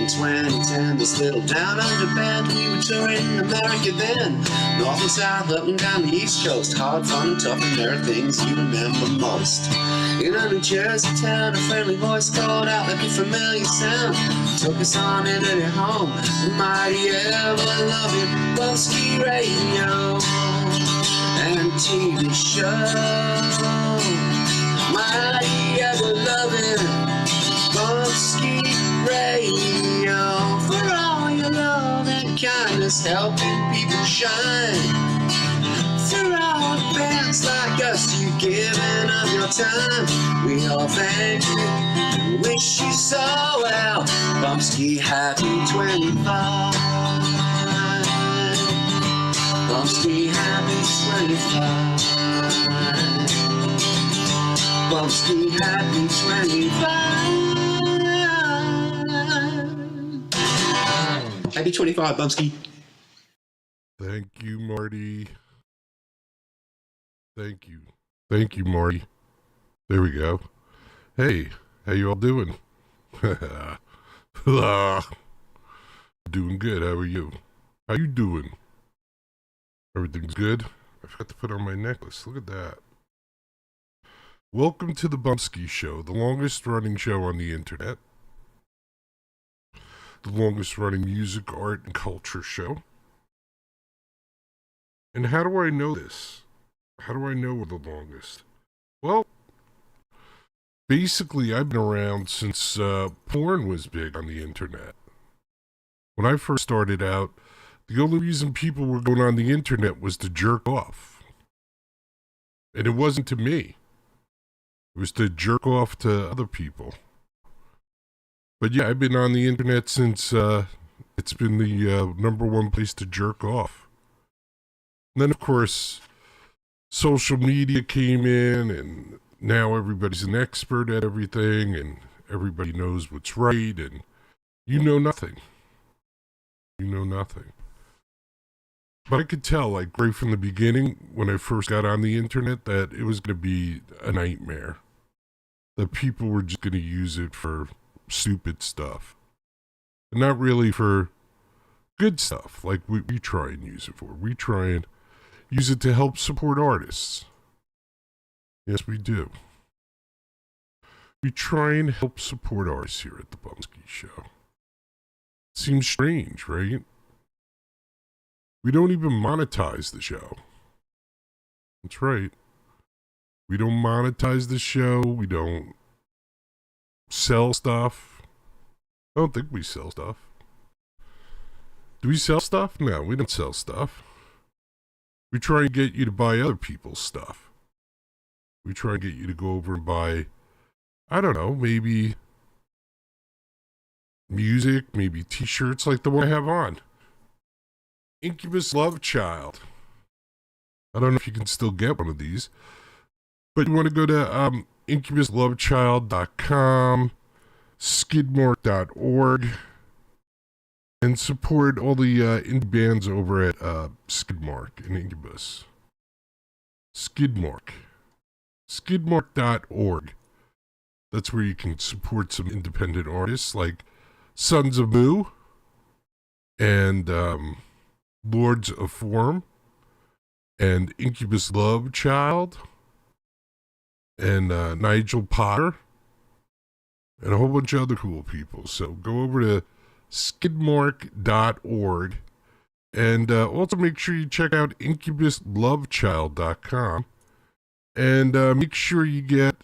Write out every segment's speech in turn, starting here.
in 2010. This little down under band, we were touring America then. North and south, up and down the East Coast. Hard, fun, tough, and there are things you remember most. In a New Jersey town, a friendly voice called out like a familiar sound. Took us on into their home, the mighty ever-loving Bumpskey Radio and TV show. Mighty ever-loving Bumpskey Radio. For all your love and kindness, helping people shine. For all fans like us, you giving of your time. We all thank you and wish you so well. Bumpskey, happy 25. Bumpskey, happy 25. Bumpskey, happy 25. Happy 25, Bumpskey. Thank you, Marty. Thank you. Thank you, Marty. There we go. Hey, how you all doing? Doing good. How are you? How you doing? Everything's good? I forgot to put on my necklace. Look at that. Welcome to the Bumpskey Show, the longest running show on the internet. The longest running music, art, and culture show. And how do I know this? How do I know we're the longest? Well, basically, I've been around since porn was big on the internet. When I first started out, the only reason people were going on the internet was to jerk off. And it wasn't to me. It was to jerk off to other people. But yeah, I've been on the internet since it's been the number one place to jerk off. And then, of course, social media came in, and now everybody's an expert at everything, and everybody knows what's right, and you know nothing. You know nothing. But I could tell, like, right from the beginning, when I first got on the internet, that it was going to be a nightmare. That people were just going to use it for stupid stuff. And not really for good stuff, like we try and use it for. We try and use it to help support artists. Yes, we do. We try and help support artists here at the Bumpskey Show. Seems strange, right? We don't even monetize the show. That's right. We don't monetize the show. We don't sell stuff. I don't think we sell stuff. Do we sell stuff? No, we don't sell stuff. We try and get you to buy other people's stuff. We try and get you to go over and buy, I don't know, maybe music, maybe t-shirts like the one I have on. Incubus Love Child. I don't know if you can still get one of these, but you want to go to incubuslovechild.com, skidmark.org, and support all the indie bands over at Skidmark and Incubus. Skidmark. Skidmark.org. That's where you can support some independent artists like Sons of Moo and Lords of Form and Incubus Love Child and Nigel Potter and a whole bunch of other cool people. So go over to skidmark.org and also make sure you check out incubuslovechild.com and make sure you get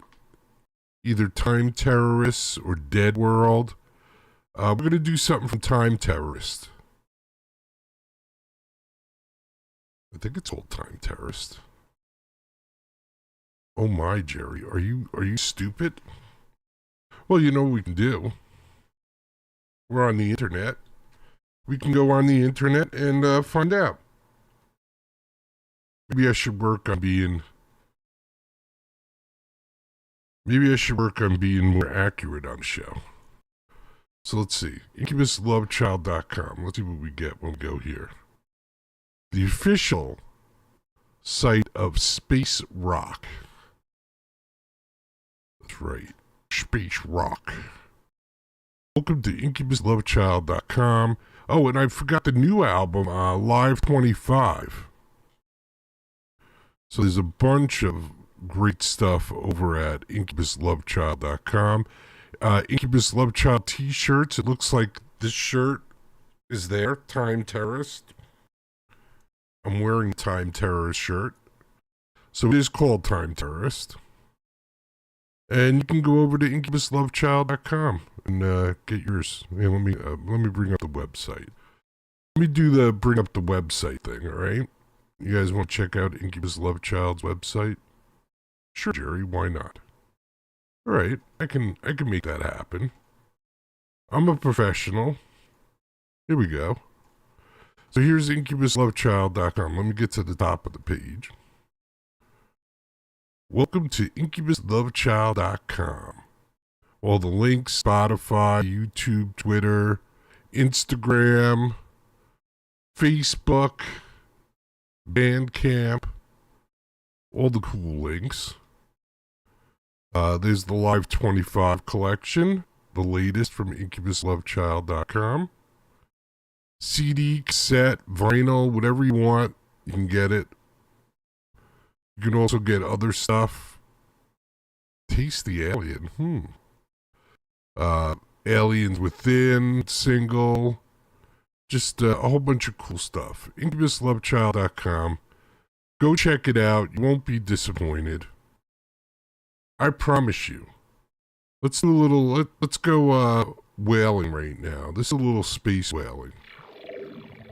either Time Terrorists or Dead World. We're going to do something from Time Terrorist. I think it's Old Time Terrorist. Oh my, Jerry, are you stupid? Well, you know what we can do. We're on the internet. We can go on the internet and find out. Maybe I should work on being more accurate on the show. So let's see. Incubuslovechild.com. Let's see what we get when we go here. The official site of Space Rock. That's right. Space Rock. Welcome to IncubusLoveChild.com. Oh, and I forgot the new album, Live 25. So there's a bunch of great stuff over at IncubusLoveChild.com. Incubus Love Child t-shirts. It looks like this shirt is there, Time Terrorist. I'm wearing a Time Terrorist shirt. So it is called Time Terrorist. And you can go over to IncubusLoveChild.com and get yours. Yeah, let me bring up the website. Let me do the bring up the website thing, all right? You guys want to check out Incubus Love Child's website? Sure, Jerry, why not? All right, I can make that happen. I'm a professional. Here we go. So here's IncubusLoveChild.com. Let me get to the top of the page. Welcome to IncubusLoveChild.com. All the links, Spotify, YouTube, Twitter, Instagram, Facebook, Bandcamp, all the cool links. There's the Live 25 collection, the latest from IncubusLoveChild.com. CD, cassette, vinyl, whatever you want, you can get it. You can also get other stuff. Taste the Alien. Aliens Within, single. Just a whole bunch of cool stuff. IncubusLoveChild.com. Go check it out. You won't be disappointed. I promise you. Let's do a little, let's go whaling right now. This is a little space whaling.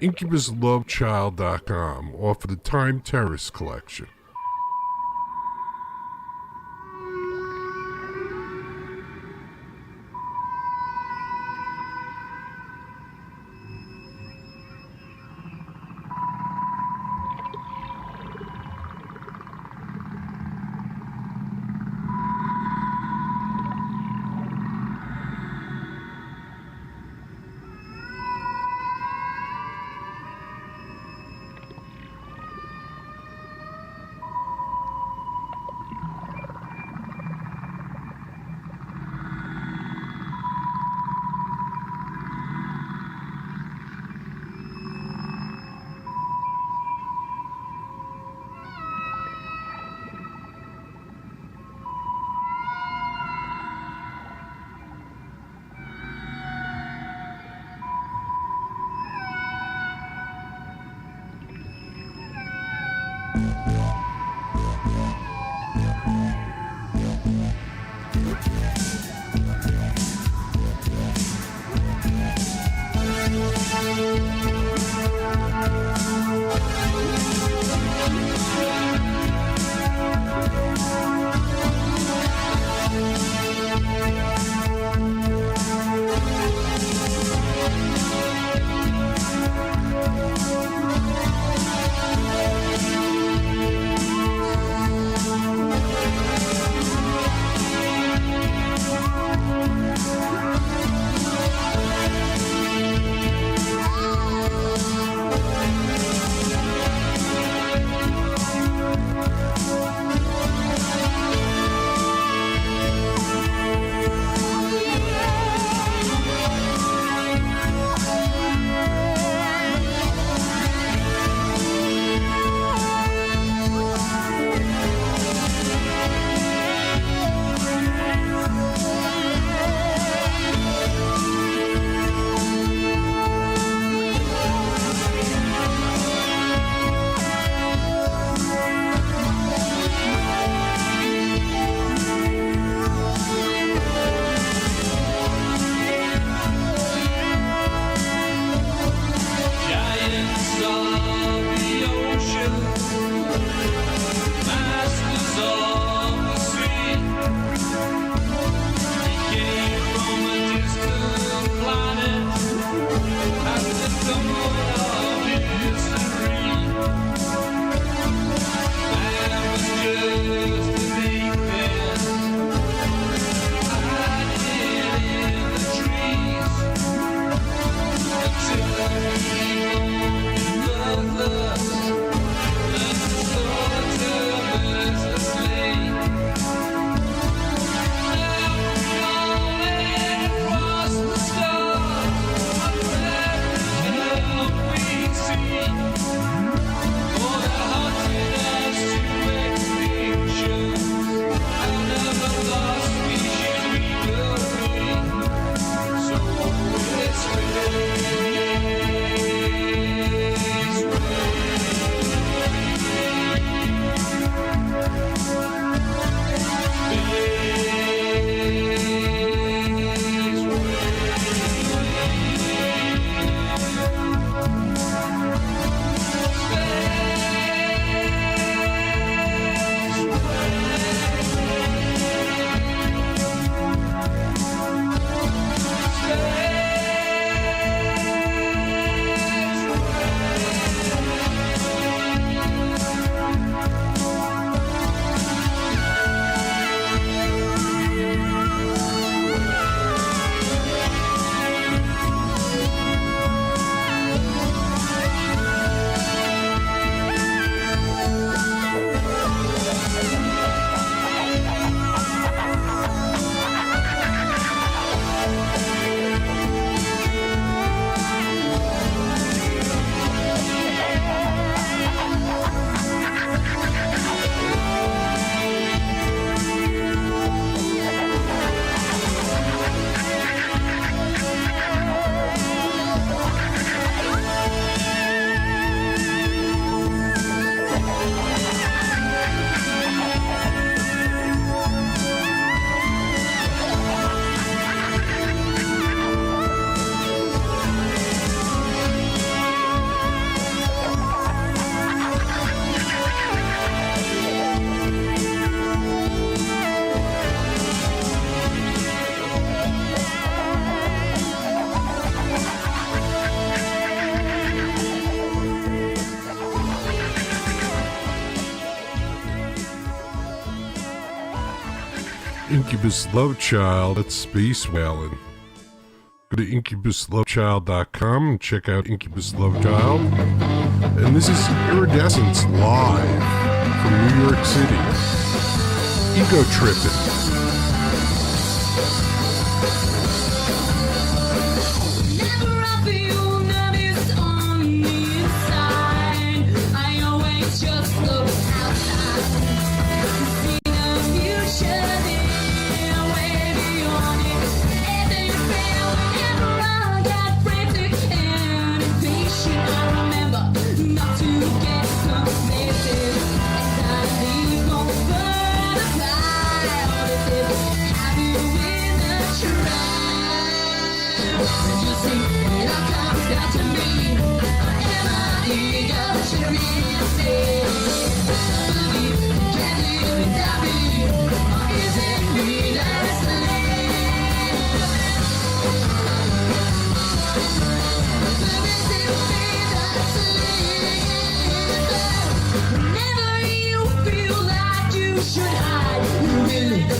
IncubusLoveChild.com off of the Time Terrorist collection. Incubus Love Child, that's Space Whalen. Go to incubuslovechild.com and check out Incubus Love Child. And this is Iridescence live from New York City. Ego Trippin'.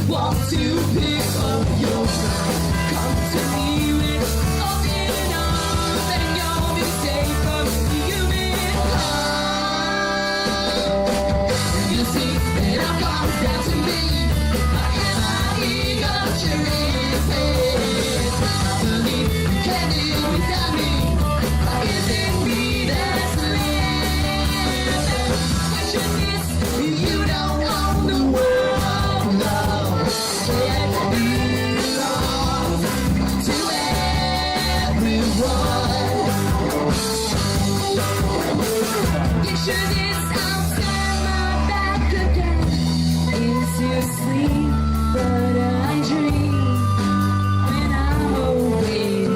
Want to pick up your pride? Come to me with open arms, and you'll be safe from human harm. You see that I've come down to me. I am my ego tripping. I believe you can live without me. Is it me that's living? Question is, you don't own the world. Sleep, but I dream when I'm awake.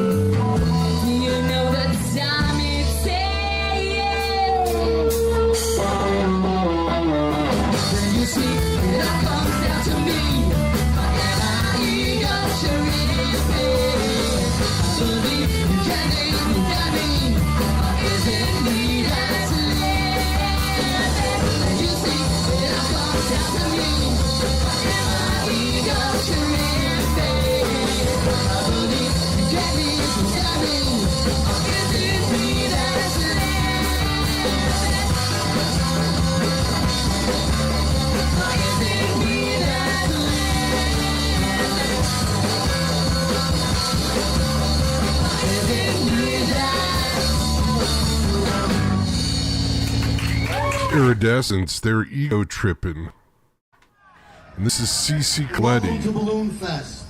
Do you know the time it takes? When you sleep, it all comes down to me. And my ego tripping. I believe you can live without me. Is it me that's living? When you sleep, it all comes down to me. Iridescence, they're ego tripping. And this is CC Coletti. Welcome to Balloon Fest.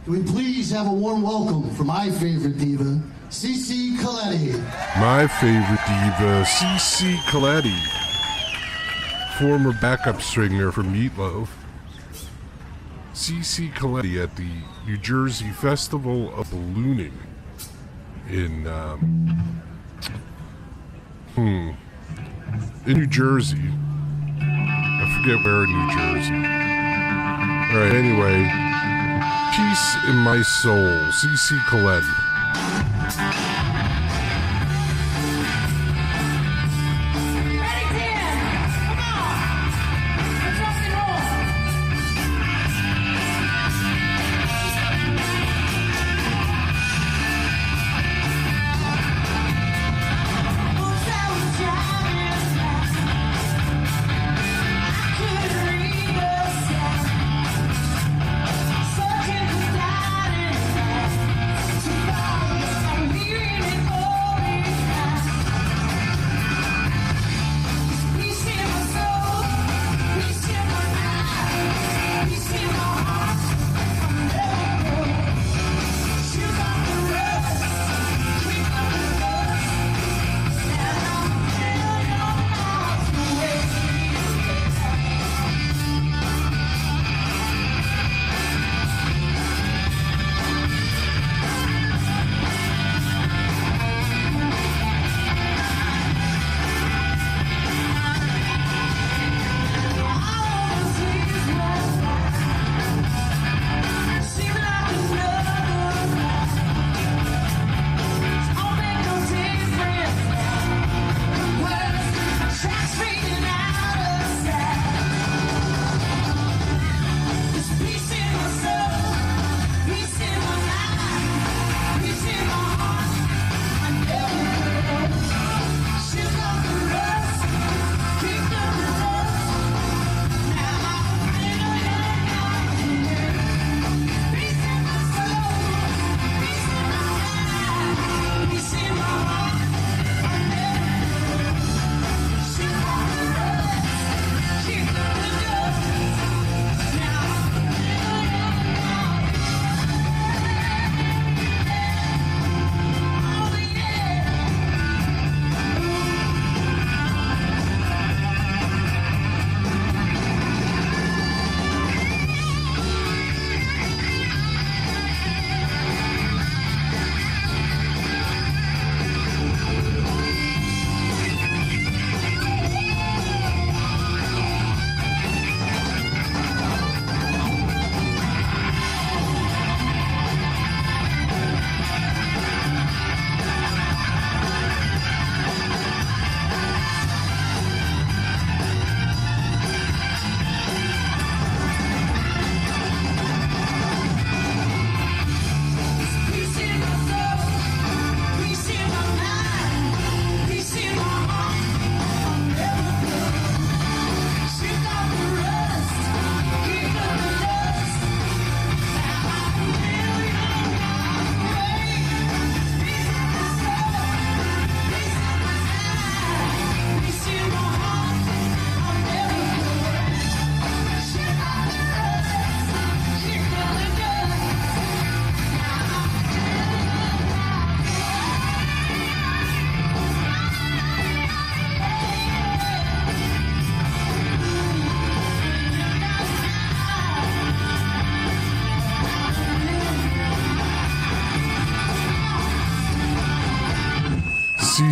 Can we please have a warm welcome for my favorite diva, CC Coletti. My favorite diva, CC Coletti. Former backup singer for Meatloaf. CC Coletti at the New Jersey Festival of Ballooning in New Jersey. I forget where in New Jersey. Alright, anyway. Peace in my soul. CC Coletti. Follow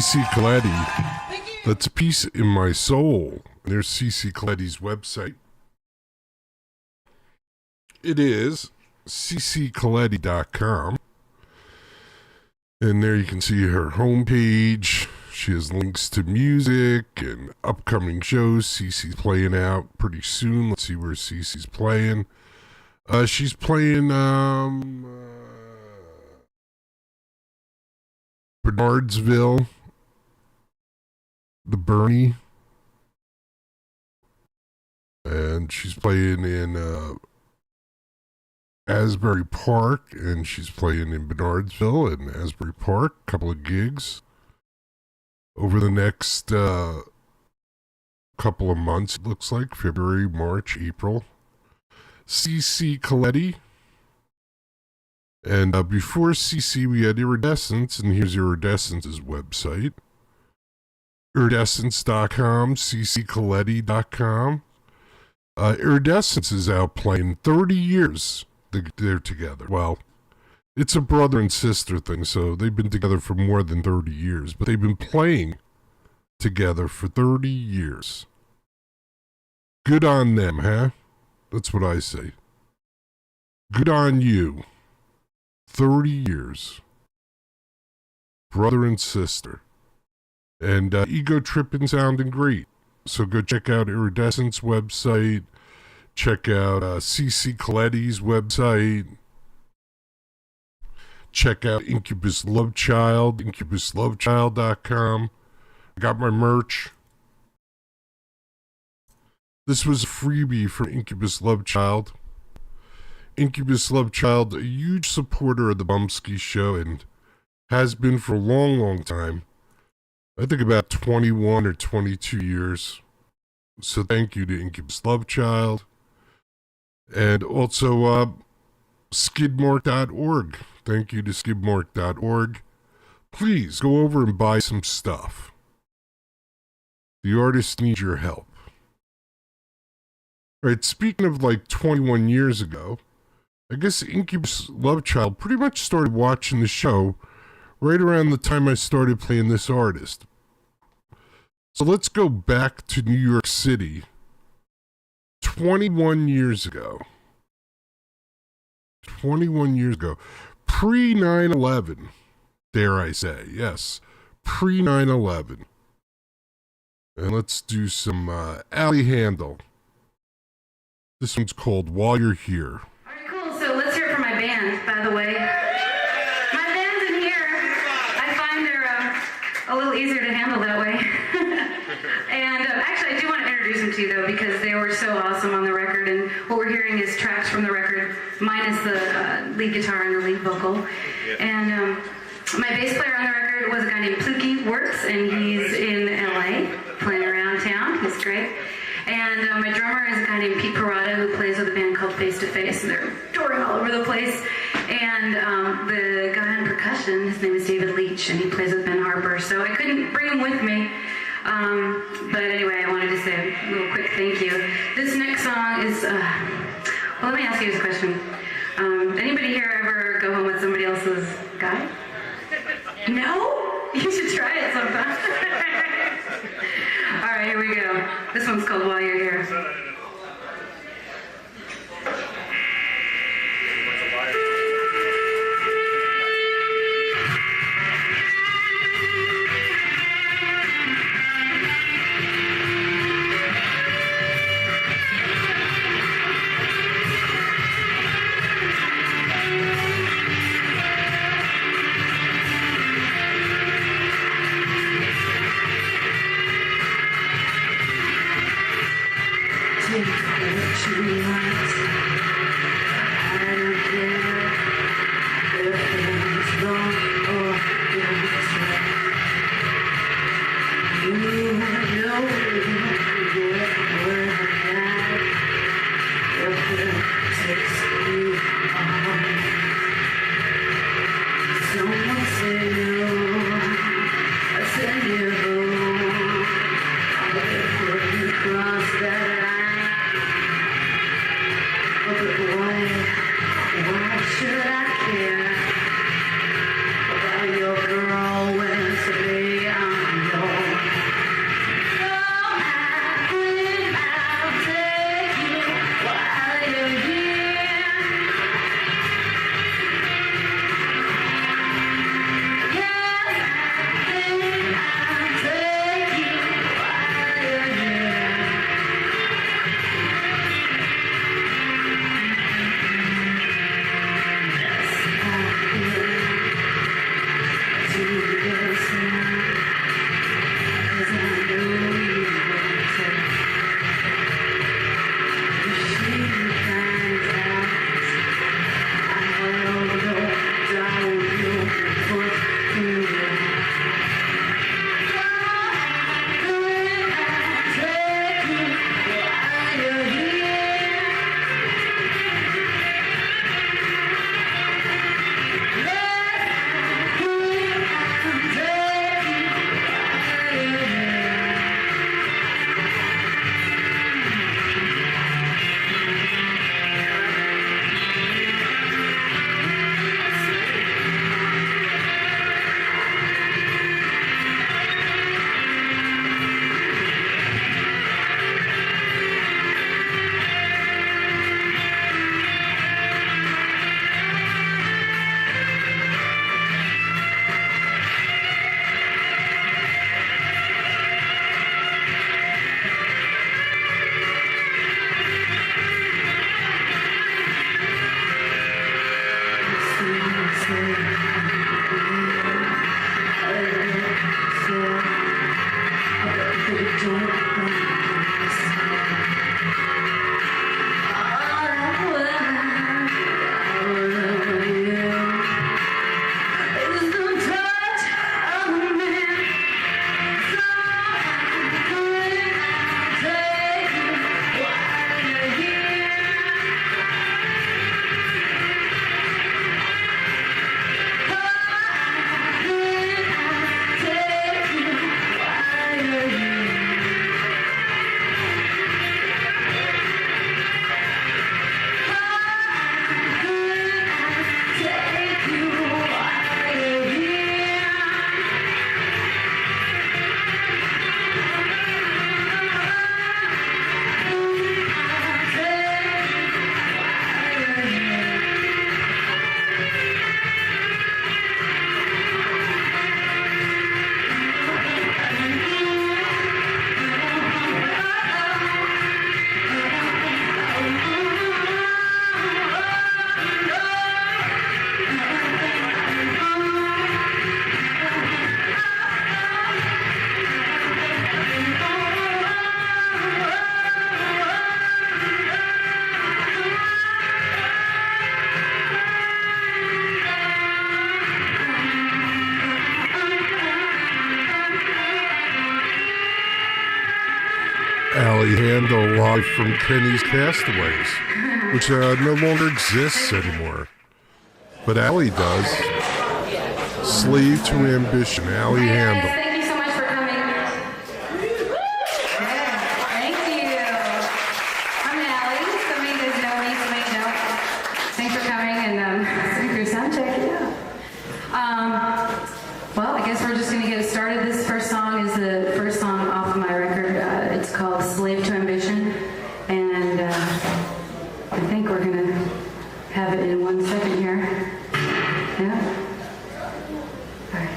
CC Coletti. That's Peace in My Soul. There's CC Coletti's website. It is cccoletti.com. And there you can see her homepage. She has links to music and upcoming shows. CC's playing out pretty soon. Let's see where CC's playing. She's playing Bernardsville, the Bernie, and she's playing in Asbury Park, and she's playing in Bernardsville and Asbury Park, a couple of gigs over the next couple of months, it looks like, February, March, April. CC Coletti. And before CC, we had Iridescence, and here's Iridescence's website. Iridescence.com, cccoletti.com. Iridescence is out playing 30 years they're together. Well, it's a brother and sister thing, so they've been together for more than 30 years, but they've been playing together for 30 years. Good on them, huh? That's what I say. Good on you. 30 years. Brother and sister. And ego tripping sounding great. So go check out Iridescence website. Check out CC Coletti's website. Check out Incubus Love Child, incubuslovechild.com. I got my merch. This was a freebie from Incubus Love Child. Incubus Love Child, a huge supporter of the Bumpskey Show, and has been for a long, long time. I think about 21 or 22 years. So thank you to Incubus Love Child. And also skidmark.org. Thank you to skidmark.org. Please go over and buy some stuff. The artists need your help. All right, speaking of like 21 years ago, I guess Incubus Love Child pretty much started watching the show right around the time I started playing this artist. So let's go back to New York City 21 years ago. 21 years ago. Pre-9/11, dare I say. Yes, pre-9/11. And let's do some Alley Handle. This one's called While You're Here. All right, cool. So let's hear it from my band, by the way. My band's in here. I find they're a little easier to handle that way. And actually, I do want to introduce them to you, though, because they were so awesome on the record. And what we're hearing is tracks from the record, minus the lead guitar and the lead vocal. And my bass player on the record was a guy named Pluki Wirtz, and he's in LA, playing around town. He's great. And my drummer is a guy named Pete Parada, who plays with a band called Face to Face, and they're touring all over the place. And the guy on percussion, his name is David Leach, and he plays with Ben Harper. So I couldn't bring him with me. But anyway, I wanted to say a little quick thank you. This next song is, well, let me ask you this question. Anybody here ever go home with somebody else's guy? No? You should try it sometime. All right, here we go. This one's called While You're Here. Handel live from Kenny's Castaways, which no longer exists anymore. But Allie does. Slave to Ambition, Allie Hey guys, Handel. thank you so much for coming. Thank you. I'm Allie. Some of you guys know me, some of you don't. Thanks for coming and for your sound check. Yeah. Well, I guess we're just going to get started. This first song is the first song off of my record. It's called Slave to Ambition. And I think we're going to have it in 1 second here. Yeah. All right.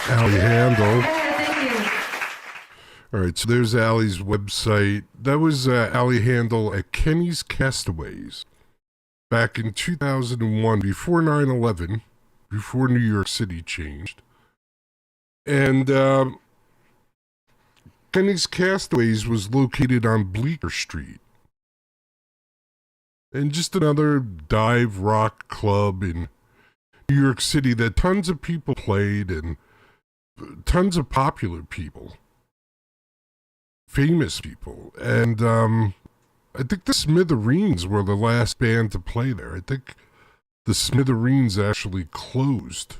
Allie Handel. Hey, thank you. All right, so there's Allie's website. That was Allie Handel at Kenny's Castaways back in 2001, before 9/11, before New York City changed. And Kenny's Castaways was located on Bleecker Street. And just another dive rock club in New York City that tons of people played, and tons of popular people, famous people. And I think the Smithereens were the last band to play there. I think the Smithereens actually closed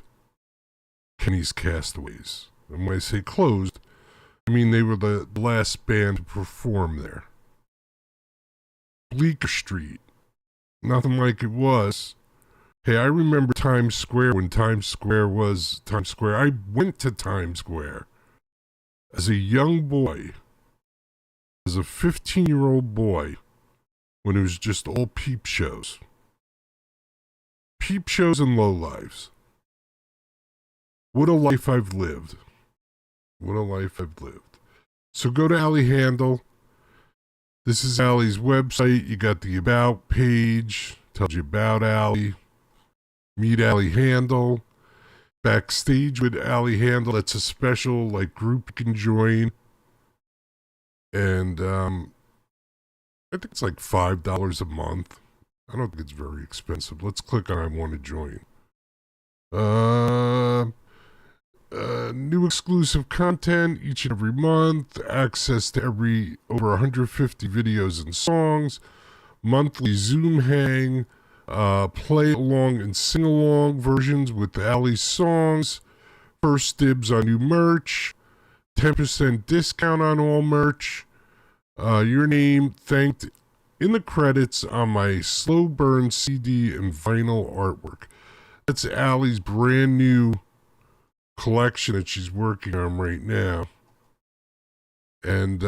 Kenny's Castaways. And when I say closed, I mean they were the last band to perform there. Bleecker Street. Nothing like it was. Hey, I remember Times Square when Times Square was Times Square. I went to Times Square as a young boy, as a 15-year-old boy, when it was just all peep shows. Peep shows and lowlives. What a life I've lived. What a life I've lived. So go to Allie Handel. This is Allie's website. You got the About page. Tells you about Allie. Meet Allie Handel. Backstage with Allie Handel. That's a special like group you can join. And I think it's like $5 a month. I don't think it's very expensive. Let's click on I want to join. New exclusive content each and every month. Access to over 150 videos and songs. Monthly Zoom hang. Play along and sing along versions with Allie's songs. First dibs on new merch. 10% discount on all merch. Your name thanked in the credits on my slow burn CD and vinyl artwork. That's Allie's brand new collection that she's working on right now. And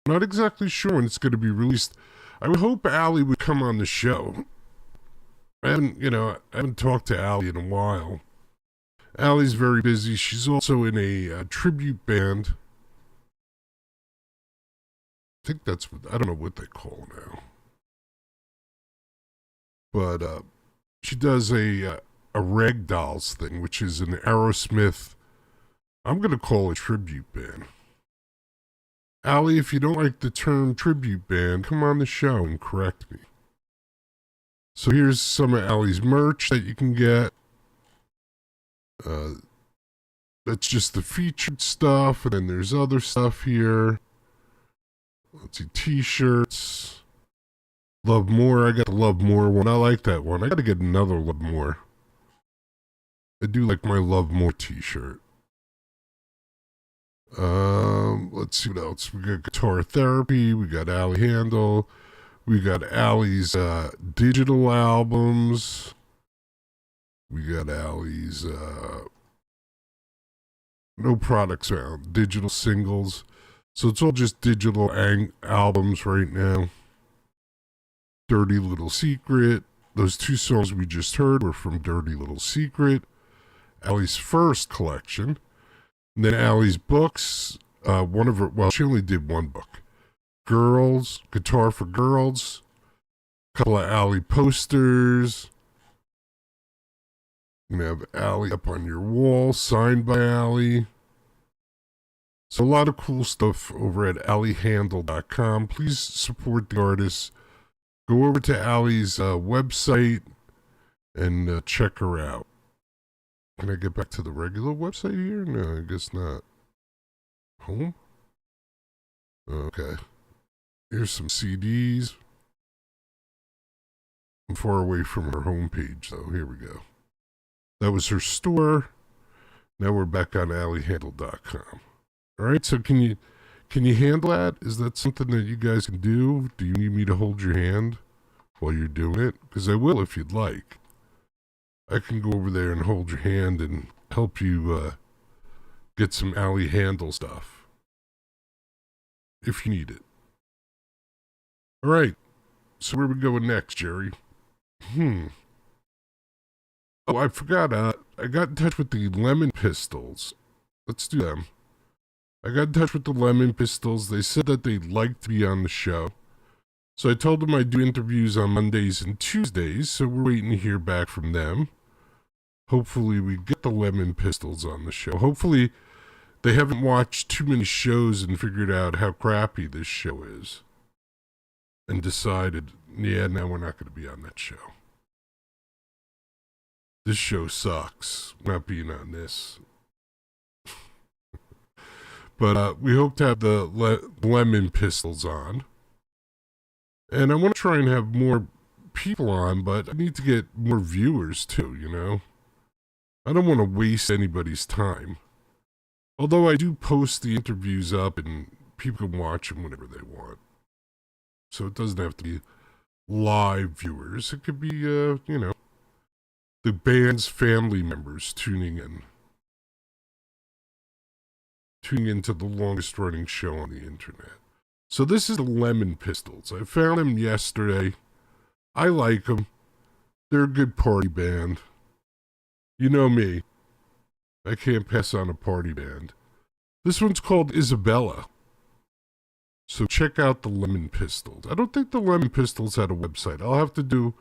not exactly sure when it's going to be released. I would hope Allie would come on the show. I haven't talked to Allie in a while. Allie's very busy. She's also in a tribute band. I think that's what, I don't know what they call now. But she does a Rag Dolls thing, which is an Aerosmith, I'm going to call it tribute band. Allie, if you don't like the term tribute band, come on the show and correct me. So here's some of Allie's merch that you can get. That's just the featured stuff, and then there's other stuff here. Let's see, t-shirts. Love More, I got the Love More one. I like that one. I gotta get another Love More. I do like my Love More t-shirt. Let's see what else. We got Guitar Therapy, we got Allie Handel, we got Allie's digital albums. We got Allie's no products around, digital singles. So it's all just digital albums right now. Dirty Little Secret. Those two songs we just heard were from Dirty Little Secret. Allie's first collection. And then Allie's books. She only did one book. Girls, Guitar for Girls. A couple of Allie posters. You can have Allie up on your wall, signed by Allie. So a lot of cool stuff over at alliehandel.com. Please support the artists. Go over to Allie's website and check her out. Can I get back to the regular website here? No, I guess not. Home? Okay. Here's some CDs. I'm far away from her homepage, though. Here we go. That was her store. Now we're back on alliehandel.com. All right, so can you handle that? Is that something that you guys can do? Do you need me to hold your hand while you're doing it? Because I will if you'd like. I can go over there and hold your hand and help you get some Allie Handel stuff. If you need it. All right, so where are we going next, Jerry? Oh, I forgot. I got in touch with the Lemon Pistols. Let's do them. I got in touch with the Lemon Pistols. They said that they'd like to be on the show. So I told them I'd do interviews on Mondays and Tuesdays, so we're waiting to hear back from them. Hopefully we get the Lemon Pistols on the show. Hopefully they haven't watched too many shows and figured out how crappy this show is. And decided, yeah, now we're not going to be on that show. This show sucks, not being on this. But we hope to have the Lemon Pistols on. And I want to try and have more people on, but I need to get more viewers too, you know? I don't want to waste anybody's time. Although I do post the interviews up and people can watch them whenever they want. So it doesn't have to be live viewers. It could be, the band's family members tuning into the longest running show on the internet. So this is the Lemon Pistols. I found them yesterday. I like them. They're a good party band. You know me. I can't pass on a party band. This one's called Isabella. So check out the Lemon Pistols. I don't think the Lemon Pistols had a website. I'll have to do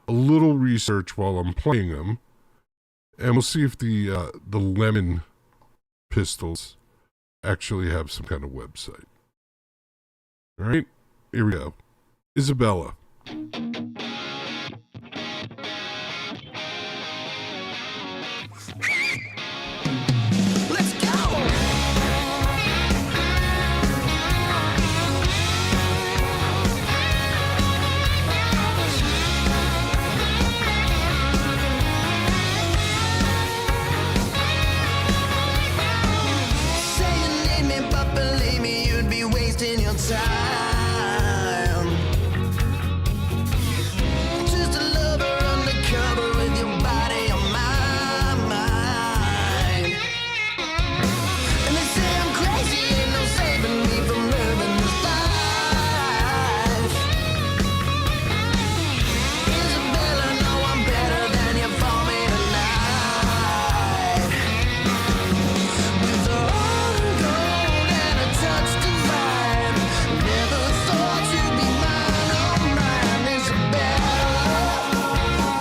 a little research while I'm playing them, and we'll see if the Lemon Pistols actually have some kind of website. All right, here we go. Isabella. Let's go! Say you need me, but believe me, you'd be wasting your time. Just a lover undercover with your body on my mind. And they say I'm crazy, ain't no saving me from living this life. Isabella, know I'm better than you for me tonight. With a heart of gold and a touch divine, never thought you'd be mine, oh mine, Isabella.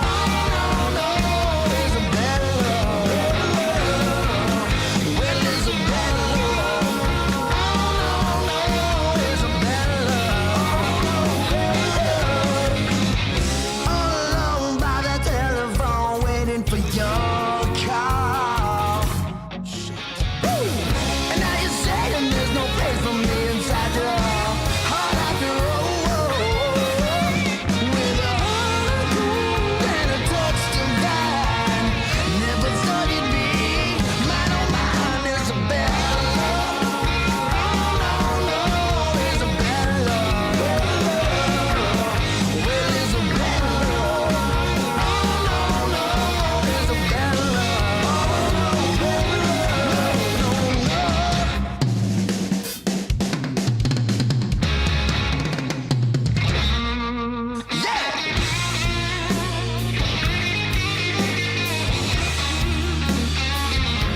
Oh no, no, Isabella. Well, Isabella. Oh no, no, Isabella. All alone by the telephone, waiting for your call. And now you're saying there's no place for me inside your heart after all. With a heart of gold and a touch divine, never thought you'd be mine, oh mine, Isabella. Oh no, no, Isabella. Well, Isabella. Oh no, no, Isabella.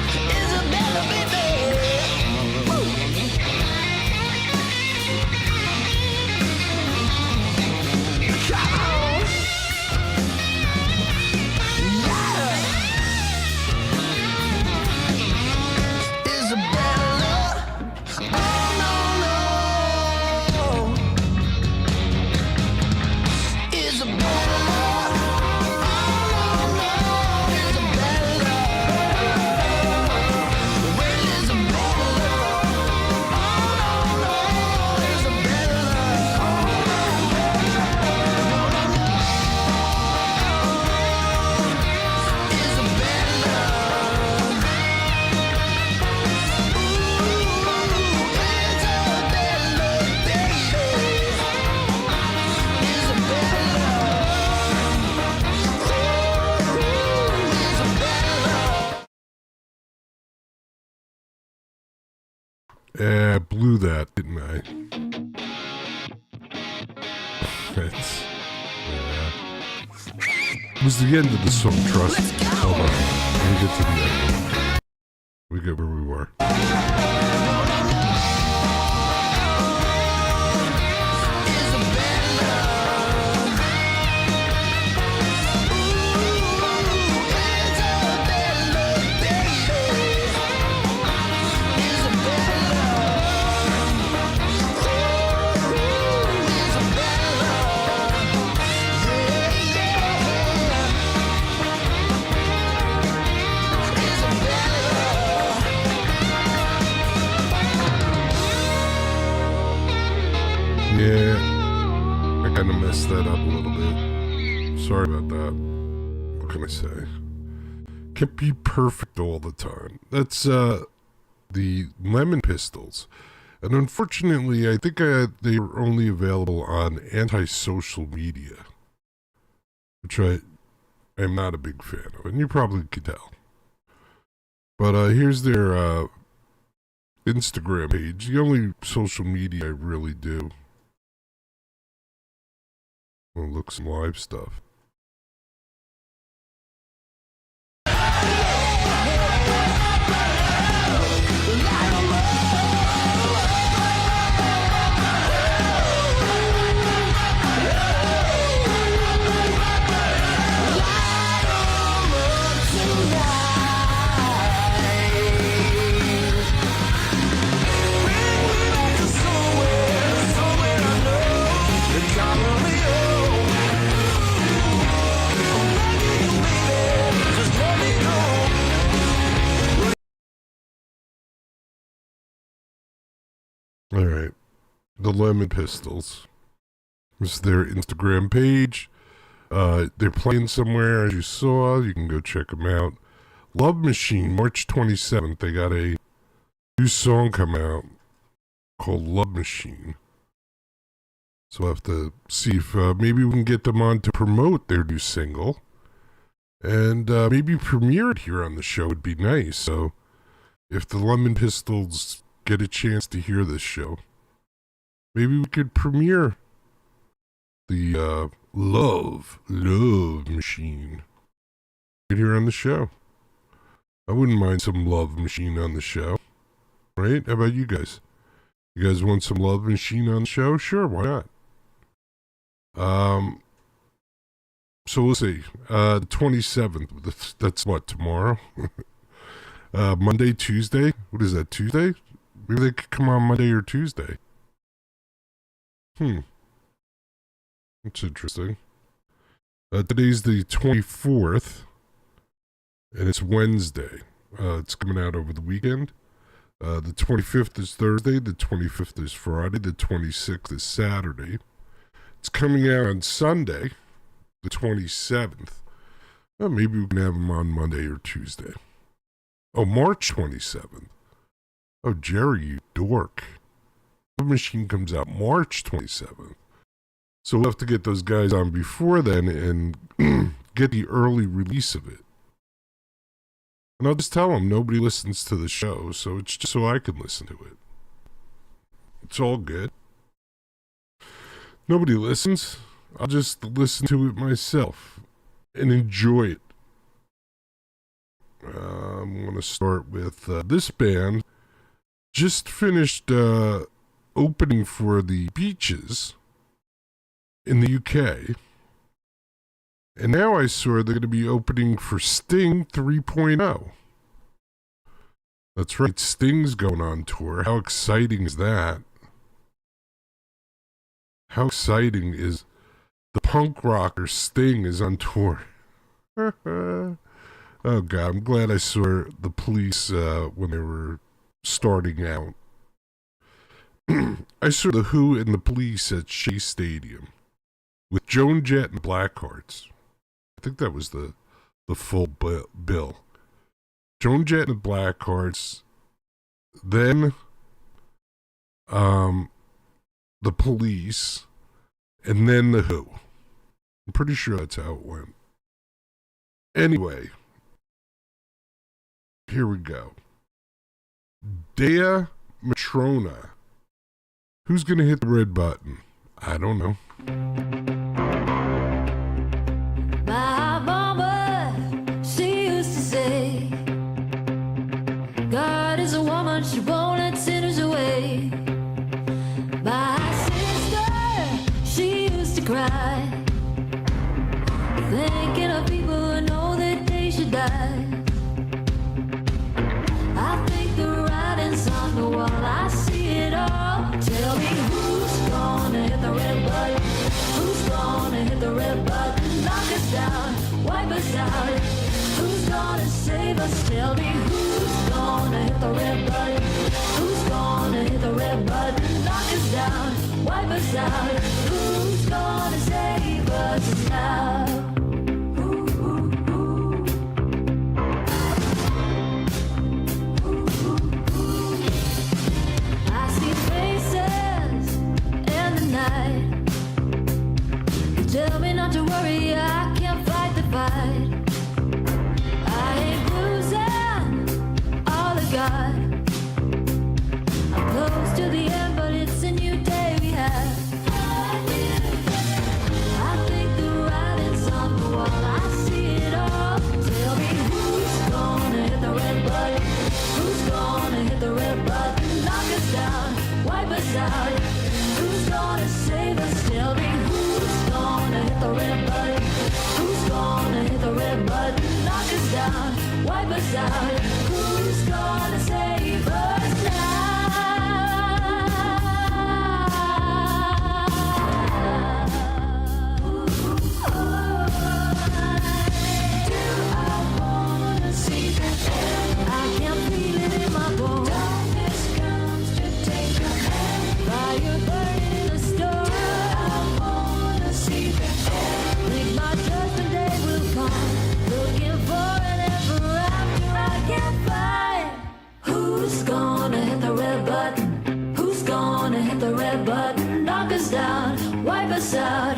Isabella, baby. Woo. Come on. Yeah. Isabella. Oh no, no. Isabella. Oh no, no. Isabella. Well, Isabella. Oh no, no. Isabella. I blew that, didn't I? It's, it was the end of the song, trust me. Hold on. Let me get to the end. We get where we were. Yeah, I kind of messed that up a little bit. Sorry about that. What can I say? Can't be perfect all the time. That's the Lemon Pistols. And unfortunately, I think they were only available on anti-social media, which I am not a big fan of, and you probably could tell. But here's their Instagram page, the only social media I really do. I'll look some live stuff. All right. The Lemon Pistols. This is their Instagram page. They're playing somewhere, as you saw. You can go check them out. Love Machine, March 27th. They got a new song come out called Love Machine. So I'll have to see if maybe we can get them on to promote their new single. And maybe premiere it here on the show would be nice. So if the Lemon Pistols get a chance to hear this show, maybe we could premiere the Love Machine right here on the show. I wouldn't mind some Love Machine on the show. Right? How about you guys? You guys want some Love Machine on the show? Sure, why not? So we'll see. The 27th, that's what, tomorrow? Monday, Tuesday? What is that, Tuesday? Maybe they could come on Monday or Tuesday. That's interesting. Today's the 24th, and it's Wednesday. It's coming out over the weekend. The 25th is Thursday, the 25th is Friday, the 26th is Saturday. It's coming out on Sunday, the 27th. Maybe we can have them on Monday or Tuesday. Oh, March 27th. Oh, Jerry, you dork. The Machine comes out March 27th. So we'll have to get those guys on before then and get the early release of it. And I'll just tell them nobody listens to the show, so it's just so I can listen to it. It's all good. Nobody listens. I'll just listen to it myself and enjoy it. I'm going to start with this band. Just finished opening for the Beaches in the UK. And now I saw they're going to be opening for Sting 3.0. That's right, Sting's going on tour. How exciting is that? How exciting is the punk rocker Sting is on tour? Oh God, I'm glad I saw the Police when they were starting out. I saw the Who and the Police at Shea Stadium with Joan Jett and Blackhearts. I think that was the full bill. Joan Jett and Blackhearts, then the Police, and then the Who. I'm pretty sure that's how it went. Anyway, here we go. Dea Matrona. Who's going to hit the red button? I don't know. My mama, she used to say, God is a woman, she won't let sinners away. My sister, she used to cry, thinking of people who know that they should die. I think the writing's on the wall, I see it all. Tell me who's gonna hit the red button? Who's gonna hit the red button? Knock us down, wipe us out. Who's gonna save us? Tell me who's gonna hit the red button? Who's gonna hit the red button? Knock us down, wipe us out. Who's gonna save us now? Tell me not to worry, I can't fight the fight. I ain't losing all I got. I'm close to the end, but it's a new day we have. I think the writing's on the wall, I see it all. Tell me who's gonna hit the red button? Who's gonna hit the red button? Knock us down, wipe us out. Who's gonna save us? Tell me who's gonna hit the red button? Who's gonna hit the red button? Knock us down, wipe us out. Who's gonna save us now? Do I wanna see that? I can't feel it in my bones. Darkness comes to take your hand. red button, knock us down, wipe us out.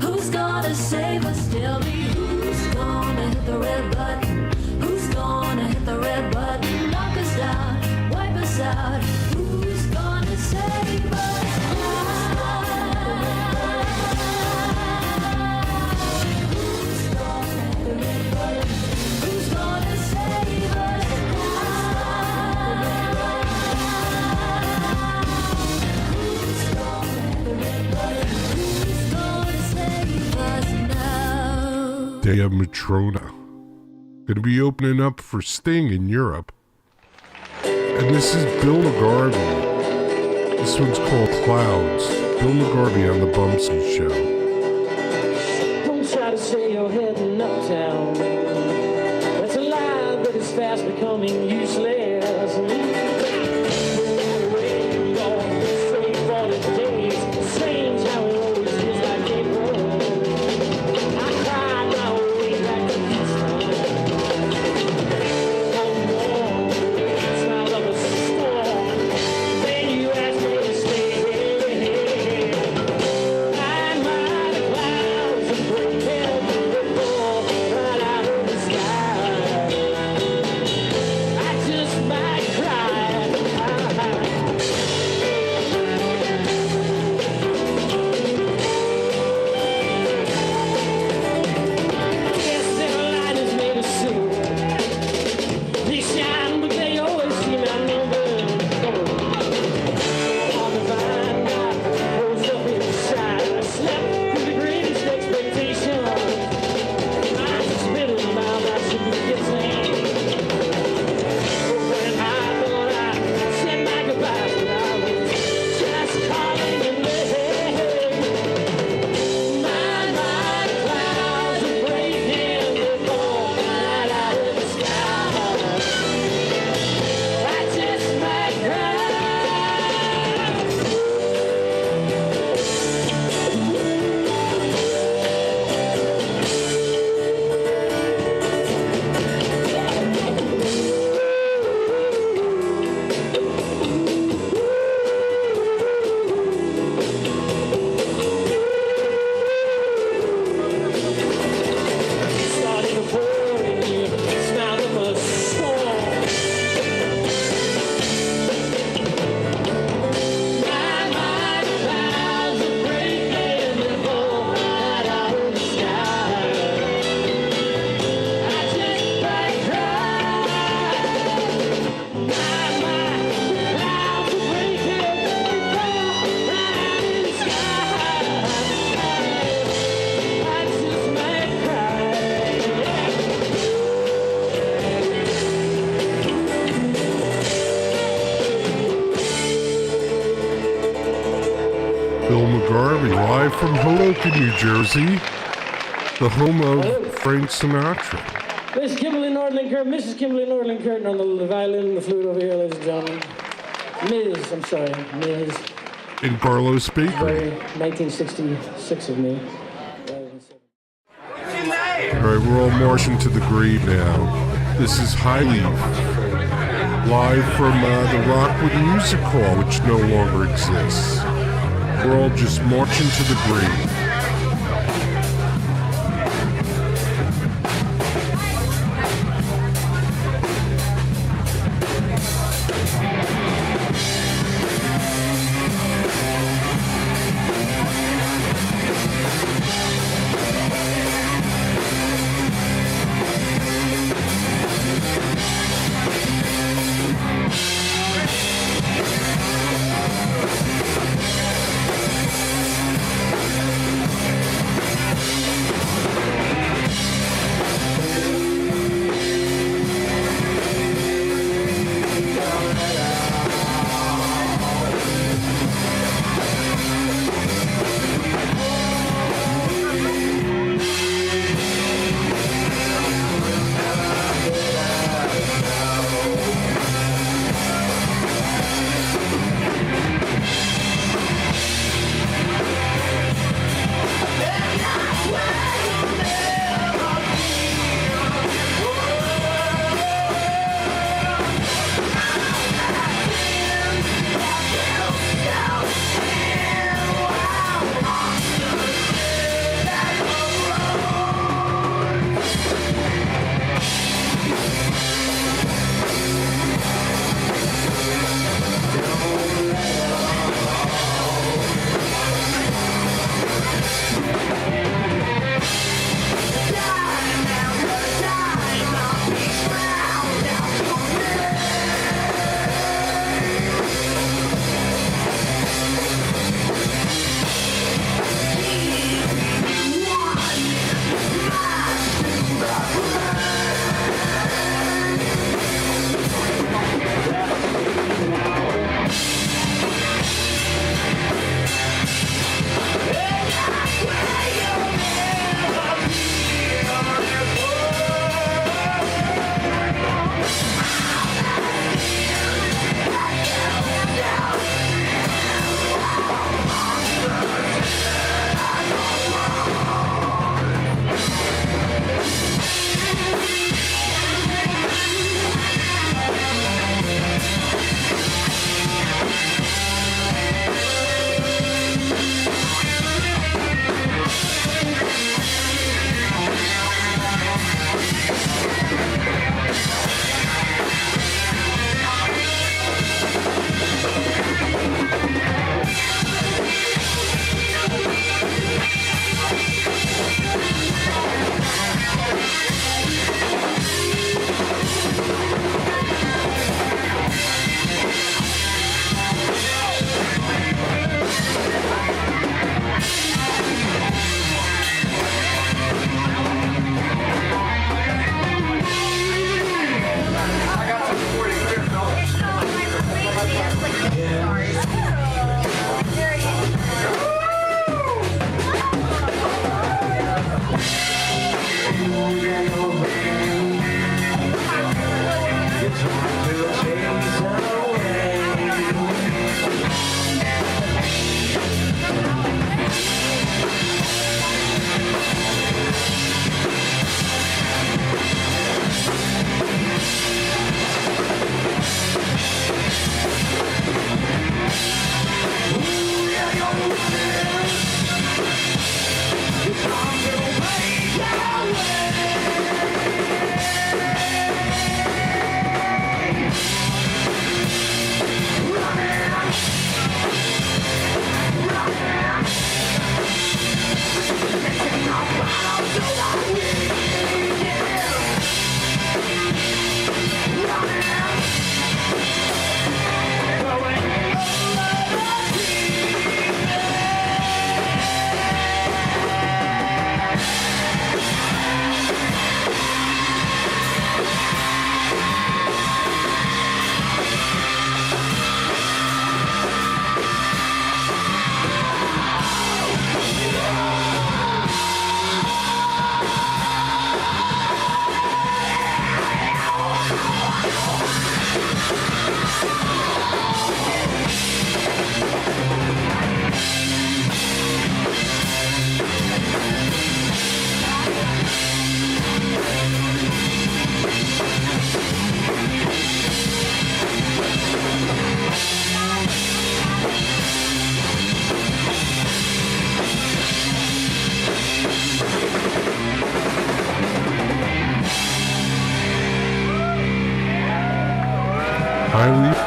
Who's gonna save us? Tell me who's gonna hit the red button? Who's gonna hit the red button? Knock us down, wipe us out. Who's gonna save us? Who's gonna hit the red button? Who's gonna save us? Who's gonna hit the red button? Who's gonna save us now? Dea Matrona. Going to be opening up for Sting in Europe. And this is Bill McGarvey. This one's called Clouds. Bill McGarvey on the Bumpskey Show. Don't try to say you're heading uptown. That's a lie, but it's fast becoming useless. Straight for the days. Strange how it always feels like April. I cried my way back to Houston. Come on, smile of a storm. Then you asked me to stay. I might have clouds and break fall right out of the sky. I just might cry. Yes, their light is made of silver. They shine, but they always seem outnumbered. On the vine, I rose up inside. I slept with the greatest expectations. I spit in my mouth, I should be kissing. When I thought I said my goodbyes, but I was just calling your name. My clouds are breaking, they fall right out of the sky. I just might cry. Starting to pour in you, smell of a storm. My clouds are breaking, they fall right out of the sky. I just might cry. My clouds are breaking, they fall right out of the sky. I just might cry. Bill McGarvey, live from Hoboken, New Jersey, the home of Frank Sinatra. Miss Kimberly Nordling Curtin, Mrs. Kimberly Nordling Curtin on the violin and the flute over here, ladies and gentlemen. Ms. In Carlos Bakery. Sorry, 1966 of me. All right, we're all marching to the grave now. This is High Leaf, live from the Rockwood Music Hall, which no longer exists. We're all just marching to the grave.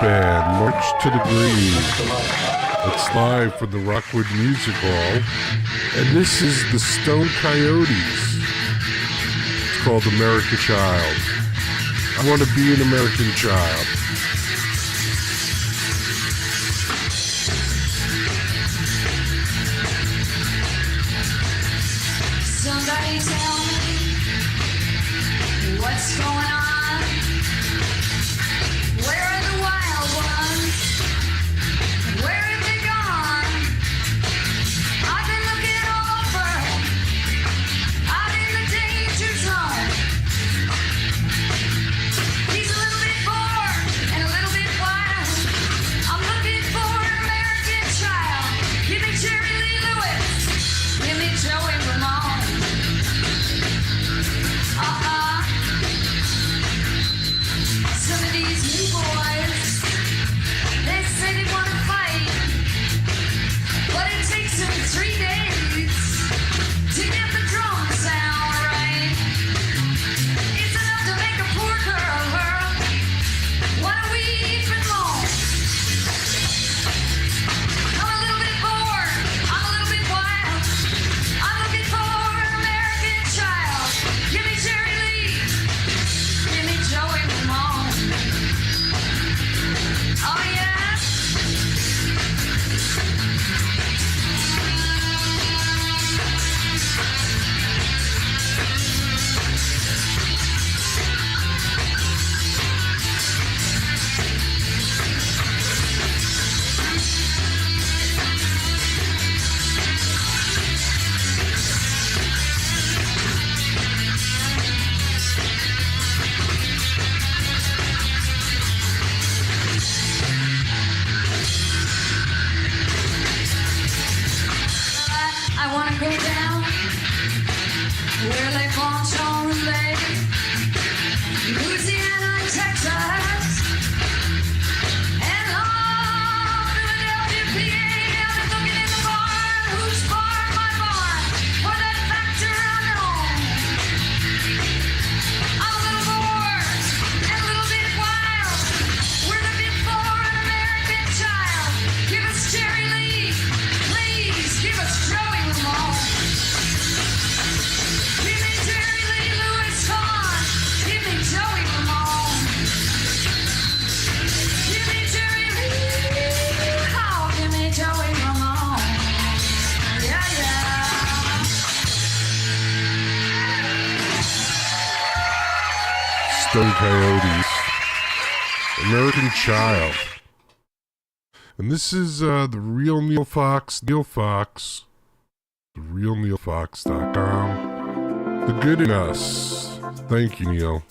band, March to the Grave. It's live from the Rockwood Music Hall. And this is the Stone Coyotes. It's called American Child. I want to be an American child. Somebody tell me what's going on. Where are the wild ones? Where have they gone? I've been looking all over. I'm in the danger zone. He's a little bit bored and a little bit wild. I'm looking for an American child. Give me Jerry Lee Lewis. Give me Joey Ramone. Some of these new boys, they say they want to fight, but it takes them 3 days to get the drum sound right. It's enough to make a poor girl wanna weep and moan. I'm a little bit bored, I'm a little bit wild. I'm looking for an American child. Give me Jerry Lee, give me Joey Ramone. Oh yeah. I wanna go down where they launch on the lake, Louisiana and Texas, and all Philadelphia, PA. I'm looking in the barn. Whose barn? My barn. For that factor unknown. I'm a little bored and a little bit wild. We're looking for an American child. Give us Jerry Lee. Please give us Joey Ramone. Give me Jerry Lee Lewis, come on. Give me Joey Ramone. Give me Jerry Lee. Oh, give me Joey Ramone. Yeah, yeah. Stone Coyotes. American Child. And this is the real Neil Fox, therealneilfox.com. The Good in Us. Thank you, Neil.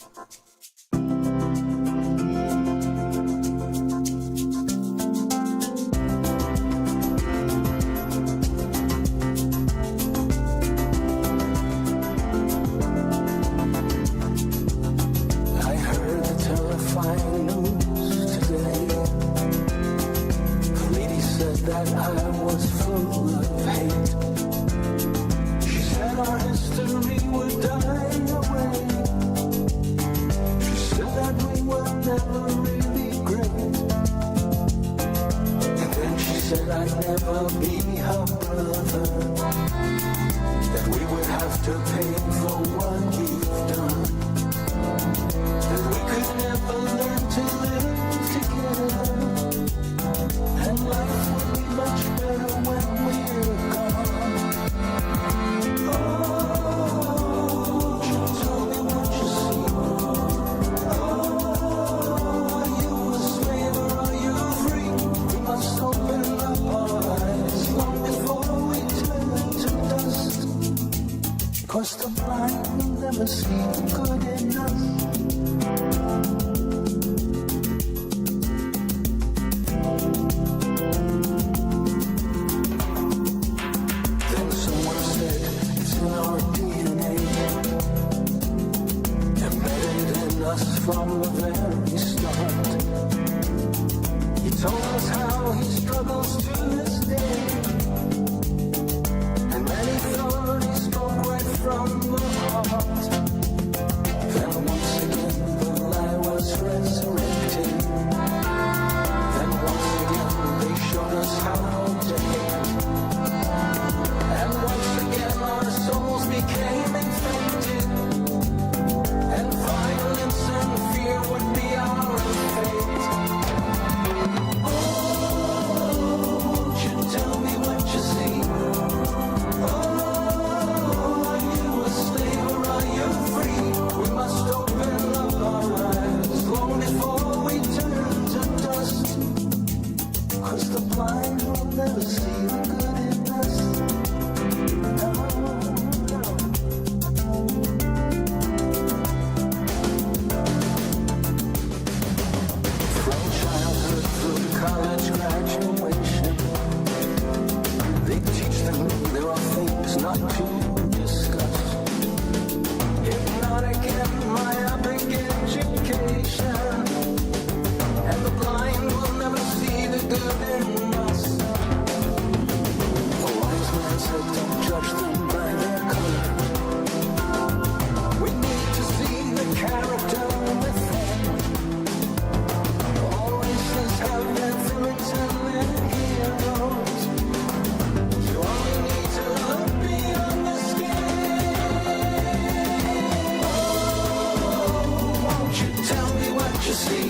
I heard the terrifying news today. The lady said that I was full of hate. She said our history would die away. She said that we were never really great. And then she said I'd never be her brother. That we would have to pay for what we've done. That we could never learn to live together. And life would be much better when we're gone. Oh, you tell me what you see. Oh, are you a slave or are you free? We must open up our eyes long before we turn to dust. 'Cause the blind will never see good enough. Then someone said it's in our DNA, embedded in us from the very start. He told us how he struggles to this day, and many thought he spoke right from the heart. blind will never see the good in us. No, no. From childhood through college graduation, they teach them there are things not to discuss. Hypnotic and myopic education, and the blind will never see the good in us. A wise man said, don't judge them by their color. We need to see the character within. All races have their villains and their heroes. You only need to look beyond the skin. Won't you tell me what you see?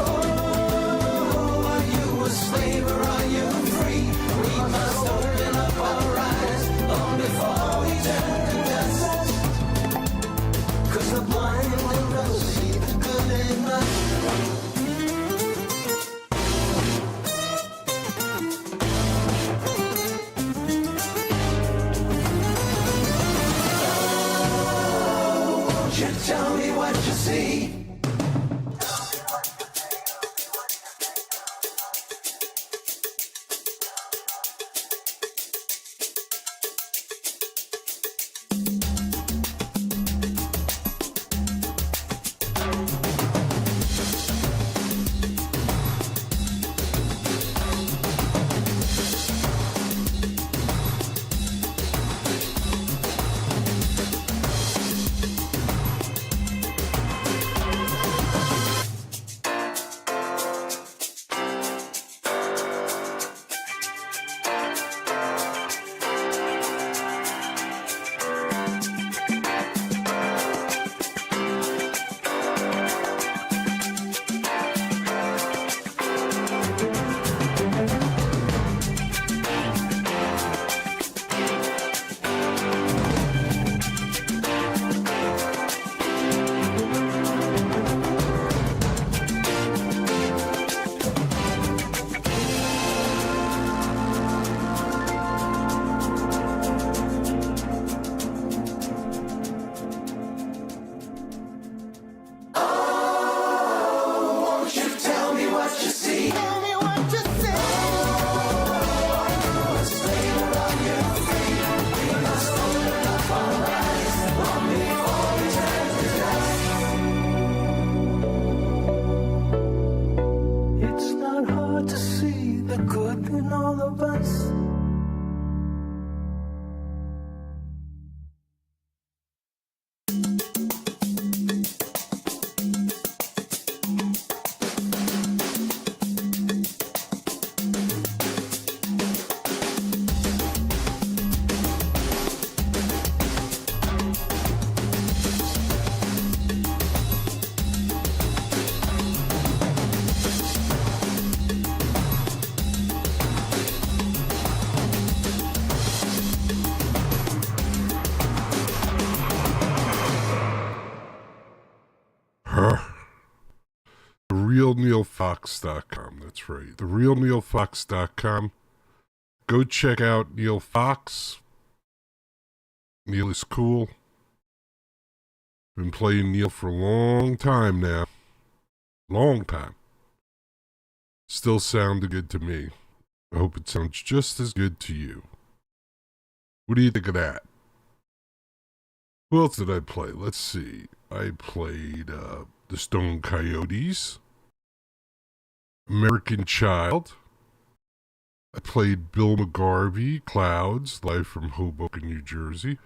Oh, are you a slave or are you free? We must open up our eyes long before we turn to dust. 'Cause the blind will never see the good in us. Won't you tell me what you see? Won't you tell me what you see? Tell me what you see. Oh, a slave or are you free? We must open up our eyes long before we turn to dust. It's not hard to see the good in all of us. TheRealNeilFox.com. That's right. TheRealNeilFox.com. Go check out Neil Fox. Neil is cool. Been playing Neil for a long time now. Long time. Still sounded good to me. I hope it sounds just as good to you. What do you think of that? Who else did I play? Let's see. I played the Stone Coyotes, American Child. I played Bill McGarvey, Clouds, live from Hoboken, New Jersey.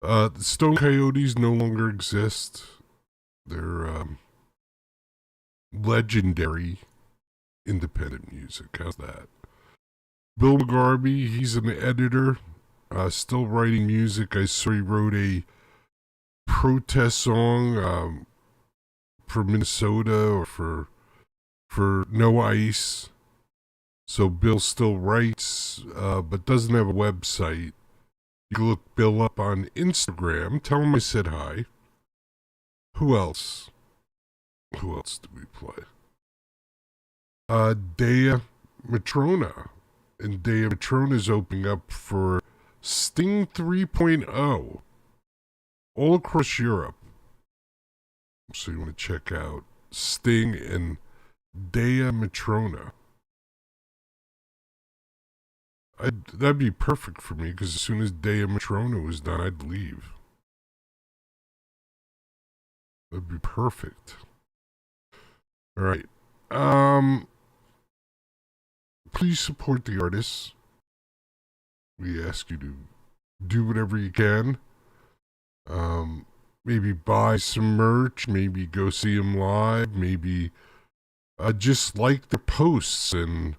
The Stone Coyotes no longer exist. They're legendary independent music. How's that? Bill McGarvey, he's an editor, still writing music. I saw he wrote a protest song for Minnesota or for No Ice. So Bill still writes, but doesn't have a website. You can look Bill up on Instagram. Tell him I said hi. Who else? Who else did we play? Dea Matrona. And Dea Matrona is opening up for Sting 3.0 all across Europe. So you want to check out Sting and Dea Matrona. That'd be perfect for me, because as soon as Dea Matrona was done, I'd leave. That'd be perfect. All right. Please support the artists. We ask you to do whatever you can. Maybe buy some merch. Maybe go see them live. Maybe just like their posts and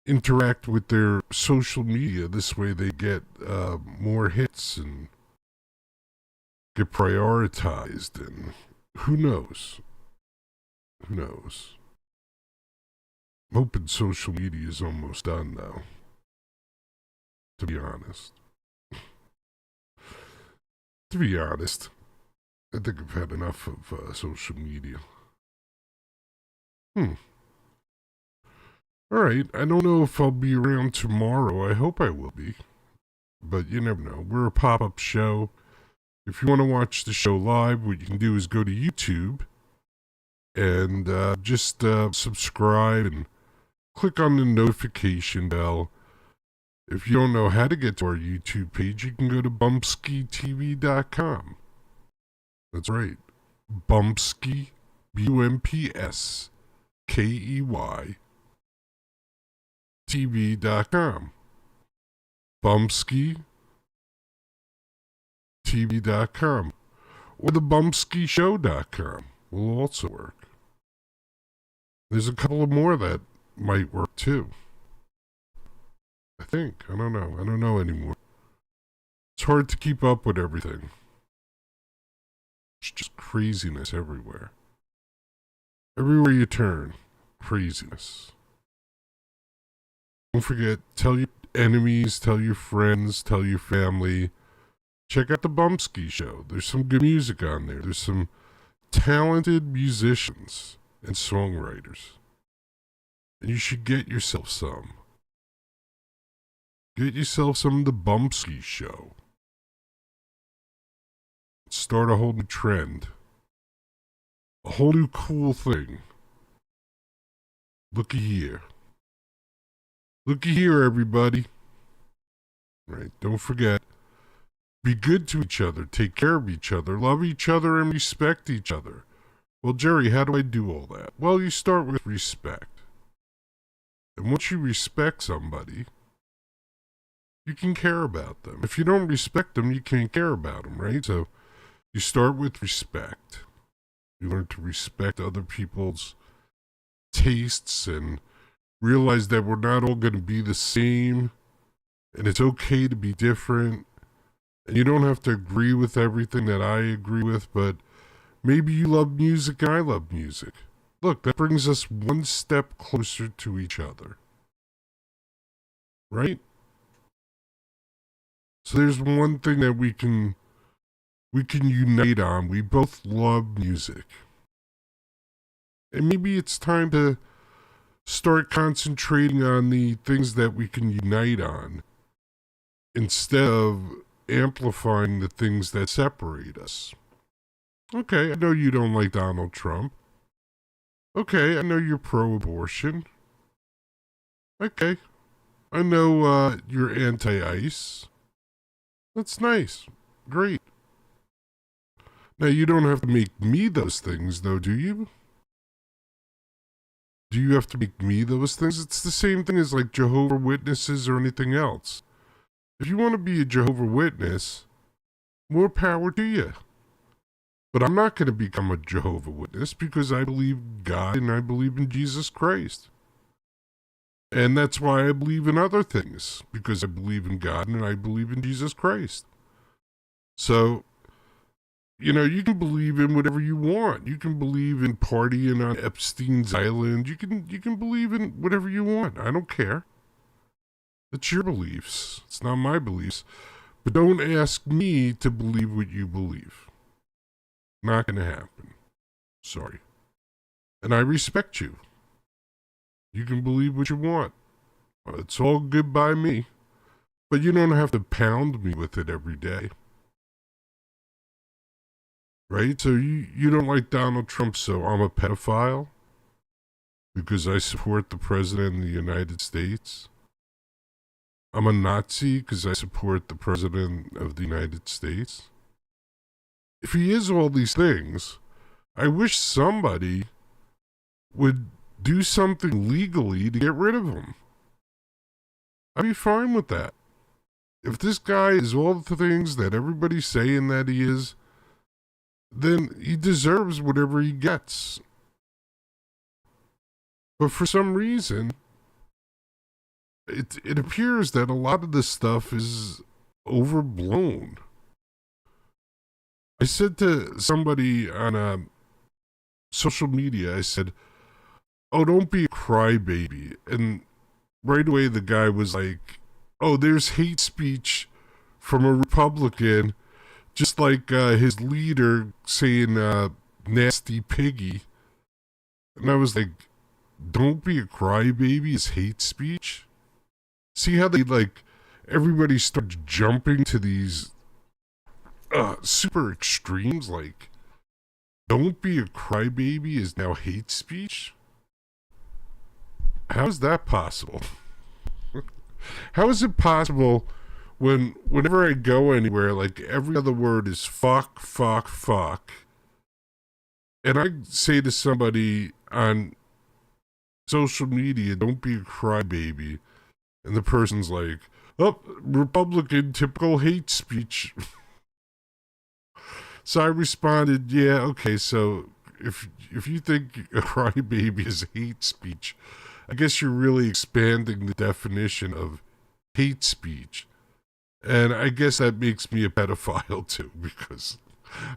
interact with their social media. This way they get more hits and get prioritized. And who knows? Who knows? I'm hoping social media is almost done now, to be honest. To be honest, I think I've had enough of social media. Alright, I don't know if I'll be around tomorrow. I hope I will be. But you never know. We're a pop-up show. If you want to watch the show live, what you can do is go to YouTube and just subscribe and click on the notification bell. If you don't know how to get to our YouTube page, you can go to bumpskeytv.com. That's right. Bumpskey, BUMPSKEY, TV.com. BumpskeyTV.com. Or the BumpskeyShow.com will also work. There's a couple of more that might work too. I think. I don't know. I don't know anymore. It's hard to keep up with everything. It's just craziness everywhere. Everywhere you turn, craziness. Don't forget, tell your enemies, tell your friends, tell your family. Check out the Bumpskey Show. There's some good music on there. There's some talented musicians and songwriters. And you should get yourself some. Get yourself some of the Bumpskey Show. Start a whole new trend. A whole new cool thing. Looky here. Looky here, everybody. Right, don't forget. Be good to each other. Take care of each other. Love each other and respect each other. Well, Jerry, how do I do all that? Well, you start with respect. And once you respect somebody, you can care about them. If you don't respect them, you can't care about them, right? So you start with respect. You learn to respect other people's tastes and realize that we're not all going to be the same, and it's okay to be different. And you don't have to agree with everything that I agree with, but maybe you love music and I love music. Look, that brings us one step closer to each other. Right? So there's one thing that we can unite on. We both love music. And maybe it's time to start concentrating on the things that we can unite on instead of amplifying the things that separate us. Okay, I know you don't like Donald Trump. Okay, I know you're pro-abortion. Okay, I know you're anti-ICE. That's nice. Great. Now, you don't have to make me those things, though, do you? Do you have to make me those things? It's the same thing as like Jehovah's Witnesses or anything else. If you want to be a Jehovah's Witness, more power to you. But I'm not going to become a Jehovah's Witness because I believe in God and I believe in Jesus Christ. And that's why I believe in other things, because I believe in God and I believe in Jesus Christ. So, you know, you can believe in whatever you want. You can believe in partying on Epstein's Island. You can believe in whatever you want. I don't care. It's your beliefs. It's not my beliefs. But don't ask me to believe what you believe. Not going to happen. Sorry. And I respect you. You can believe what you want. It's all good by me. But you don't have to pound me with it every day. Right? So you don't like Donald Trump, so I'm a pedophile? Because I support the President of the United States? I'm a Nazi because I support the President of the United States? If he is all these things, I wish somebody would do something legally to get rid of him. I'd be fine with that. If this guy is all the things that everybody's saying that he is, then he deserves whatever he gets. But for some reason, it appears that a lot of this stuff is overblown. I said to somebody on social media, I said, "Oh, don't be a crybaby." And right away the guy was like, "Oh, there's hate speech from a Republican, just like his leader saying nasty piggy." And I was like, "Don't be a crybaby is hate speech?" See how they everybody starts jumping to these super extremes, like "don't be a crybaby" is now hate speech? How is that possible? How is it possible whenever I go anywhere, like every other word is fuck, fuck, fuck, and I say to somebody on social media, "don't be a crybaby," and the person's like, "Oh, Republican typical hate speech." So I responded, "Yeah, okay, so if you think a crybaby is hate speech, I guess you're really expanding the definition of hate speech. And I guess that makes me a pedophile too, because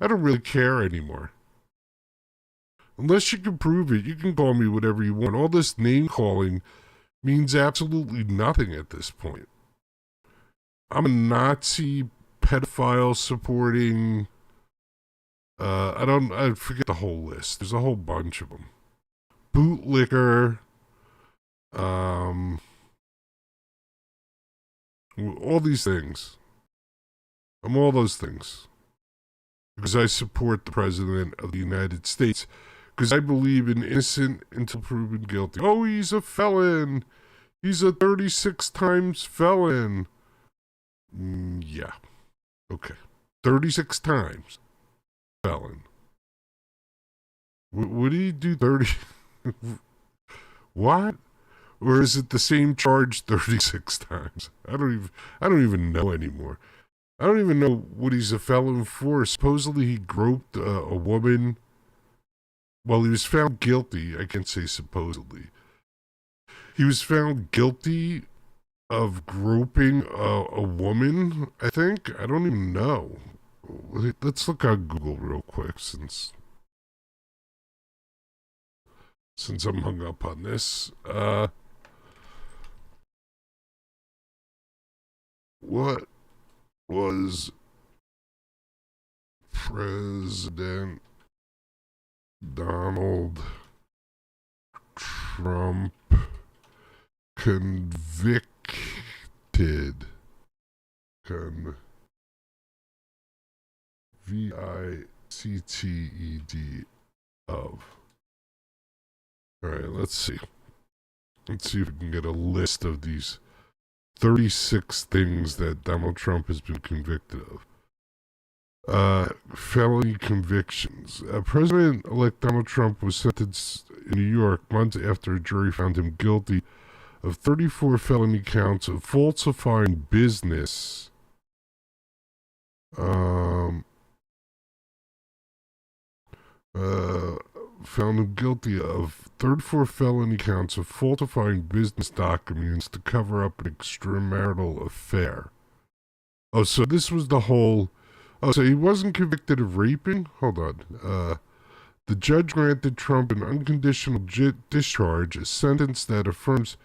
I don't really care anymore. Unless you can prove it, you can call me whatever you want. All this name calling means absolutely nothing at this point. I'm a Nazi pedophile supporting, I forget the whole list. There's a whole bunch of them. Bootlicker, all these things. I'm all those things. Because I support the President of the United States. Because I believe in innocent until proven guilty. Oh, he's a felon. He's a 36 times felon. Yeah. Okay. 36 times felon. What did he do 30? What? Or is it the same charge 36 times? I don't even know anymore. I don't even know what he's a felon for. Supposedly he groped a woman. Well, he was found guilty. I can't say supposedly. He was found guilty of groping a woman, I think. I don't even know. Let's look on Google real quick since I'm hung up on this. What was President Donald Trump convicted VICTED of? All right, let's see. Let's see if we can get a list of these 36 things that Donald Trump has been convicted of. Felony convictions. President-elect Donald Trump was sentenced in New York months after a jury found him guilty of 34 felony counts of falsifying business. Found him guilty of 34 felony counts of falsifying business documents to cover up an extramarital affair. Oh, so this was the whole... Oh, so he wasn't convicted of raping? Hold on. The judge granted Trump an unconditional discharge, a sentence that affirms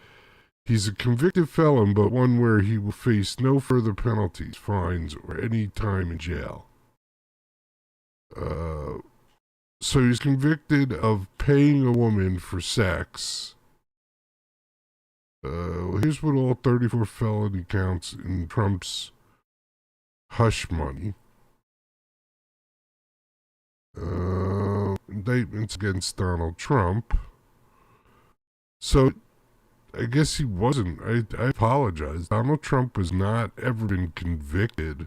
he's a convicted felon, but one where he will face no further penalties, fines, or any time in jail. So he's convicted of paying a woman for sex Here's what all 34 felony counts in Trump's hush money. Indictments against Donald Trump. So, I guess he wasn't. I apologize. Donald Trump has not ever been convicted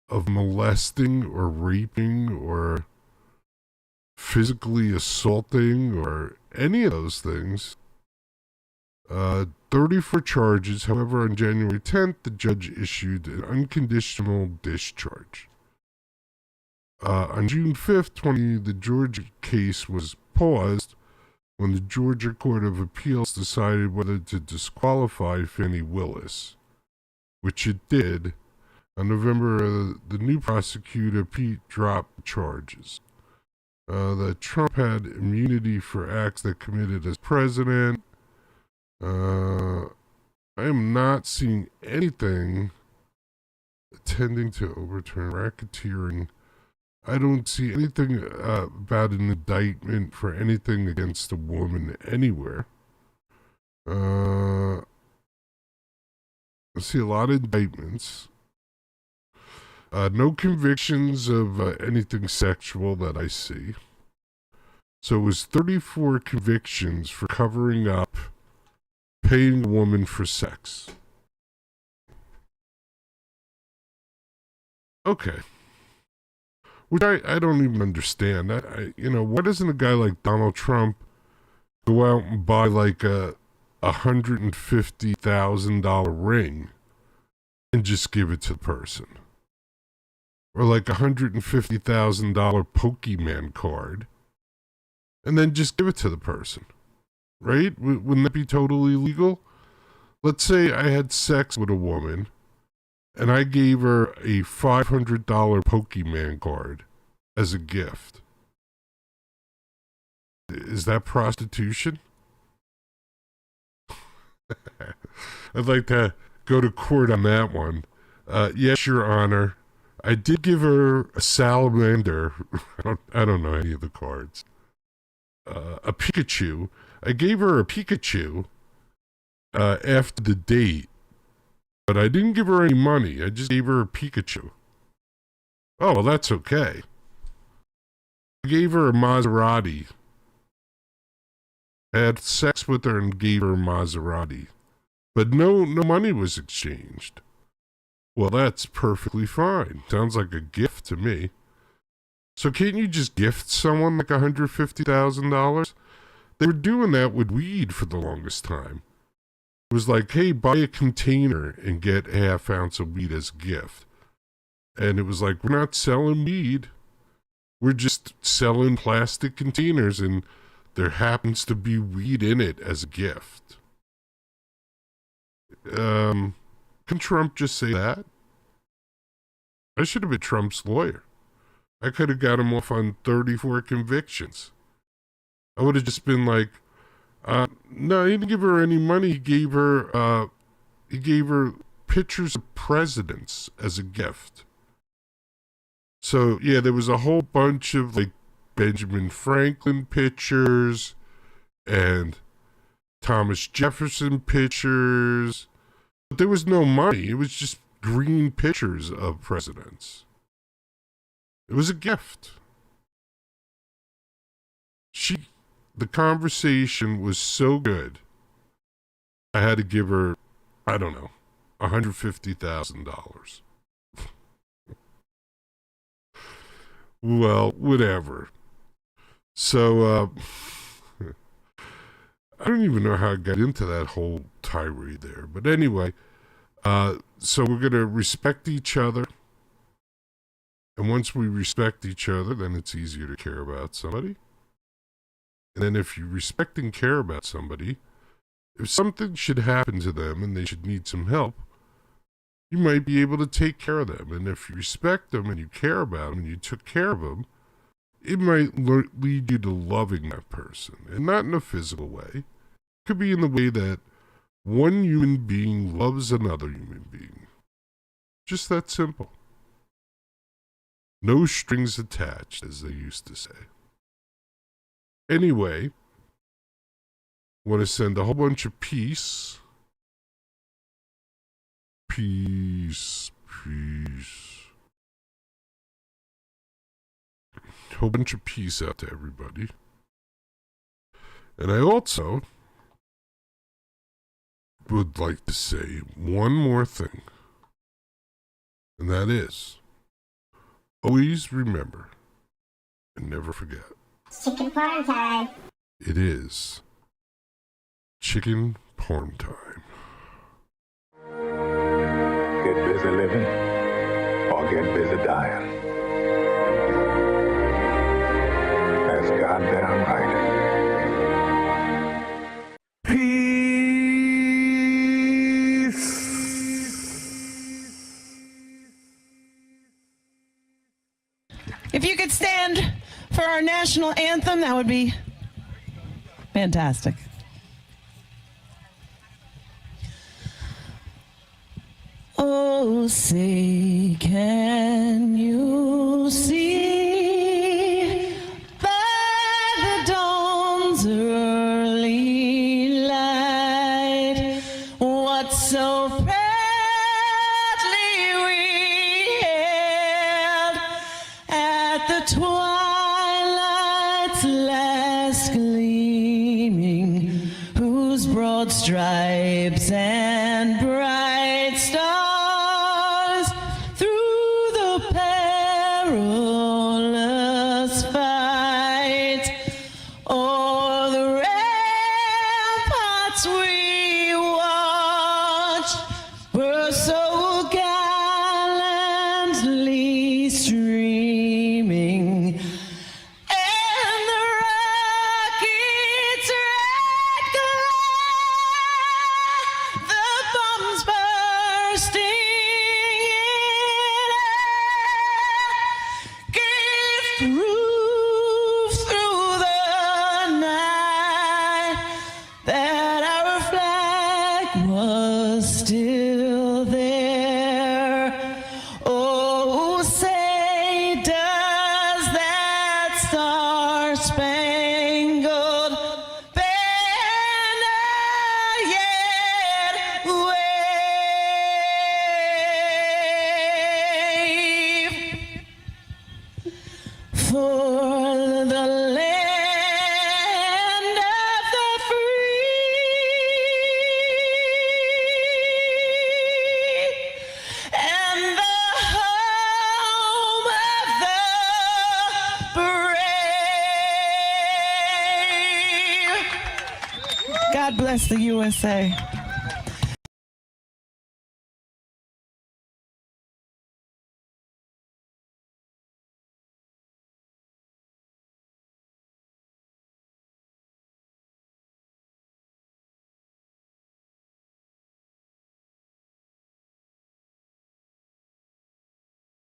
of molesting or raping or physically assaulting or any of those things. 34 charges. However, on January 10th, the judge issued an unconditional discharge. On June 5th, the Georgia case was paused when the Georgia Court of Appeals decided whether to disqualify Fani Willis, which it did. On November, the new prosecutor, Pete, dropped charges. That Trump had immunity for acts that committed as president. I am not seeing anything tending to overturn racketeering. I don't see anything about an indictment for anything against a woman anywhere. I see a lot of indictments. No convictions of anything sexual that I see. So it was 34 convictions for covering up paying a woman for sex. Okay. Which I don't even understand. Why doesn't a guy like Donald Trump go out and buy like a $150,000 ring and just give it to the person? Or like a $150,000 Pokemon card and then just give it to the person? Right? Wouldn't that be totally legal? Let's say I had sex with a woman and I gave her a $500 Pokemon card as a gift. Is that prostitution? I'd like to go to court on that one. Yes, Your Honor. I did give her a salamander. I don't know any of the cards. A Pikachu. I gave her a Pikachu after the date. But I didn't give her any money. I just gave her a Pikachu. Oh, well, that's okay. I gave her a Maserati. I had sex with her and gave her a Maserati. But no money was exchanged. Well, that's perfectly fine. Sounds like a gift to me. So can't you just gift someone like $150,000? They were doing that with weed for the longest time. It was like, hey, buy a container and get a half ounce of weed as a gift. And it was like, we're not selling weed. We're just selling plastic containers and there happens to be weed in it as a gift. Can Trump just say that? I should have been Trump's lawyer. I could have got him off on 34 convictions. I would have just been like, no, he didn't give her any money. He gave her pictures of presidents as a gift. So, yeah, there was a whole bunch of, like, Benjamin Franklin pictures and Thomas Jefferson pictures. But there was no money. It was just green pictures of presidents. It was a gift. The conversation was so good, I had to give her, I don't know, $150,000. Well, whatever. So, I don't even know how I got into that whole tirade there. But anyway, so we're going to respect each other. And once we respect each other, then it's easier to care about somebody. And then if you respect and care about somebody, if something should happen to them and they should need some help, you might be able to take care of them. And if you respect them and you care about them and you took care of them, it might lead you to loving that person. And not in a physical way. It could be in the way that one human being loves another human being. Just that simple. No strings attached, as they used to say. Anyway, Want to send a whole bunch of peace, whole bunch of peace out to everybody. And I also would like to say one more thing, and that is, always remember and never forget. Chicken parm time. It is chicken parm time. Get busy living or get busy dying. That's goddamn right. If you could stand for our national anthem, that would be fantastic. Oh, say, can you see by the dawn's early light what so proudly we hailed at the twilight's last gleaming, whose broad stripes and bright stars through the perilous fight o'er the ramparts we watched were so gallantly streaming, and the rocket's red glare, the bombs bursting in air, gave proof through the night that our flag was still there. Oh, say, does that star-spangled banner yet wave for the land of the free and the home of the brave? God bless the USA.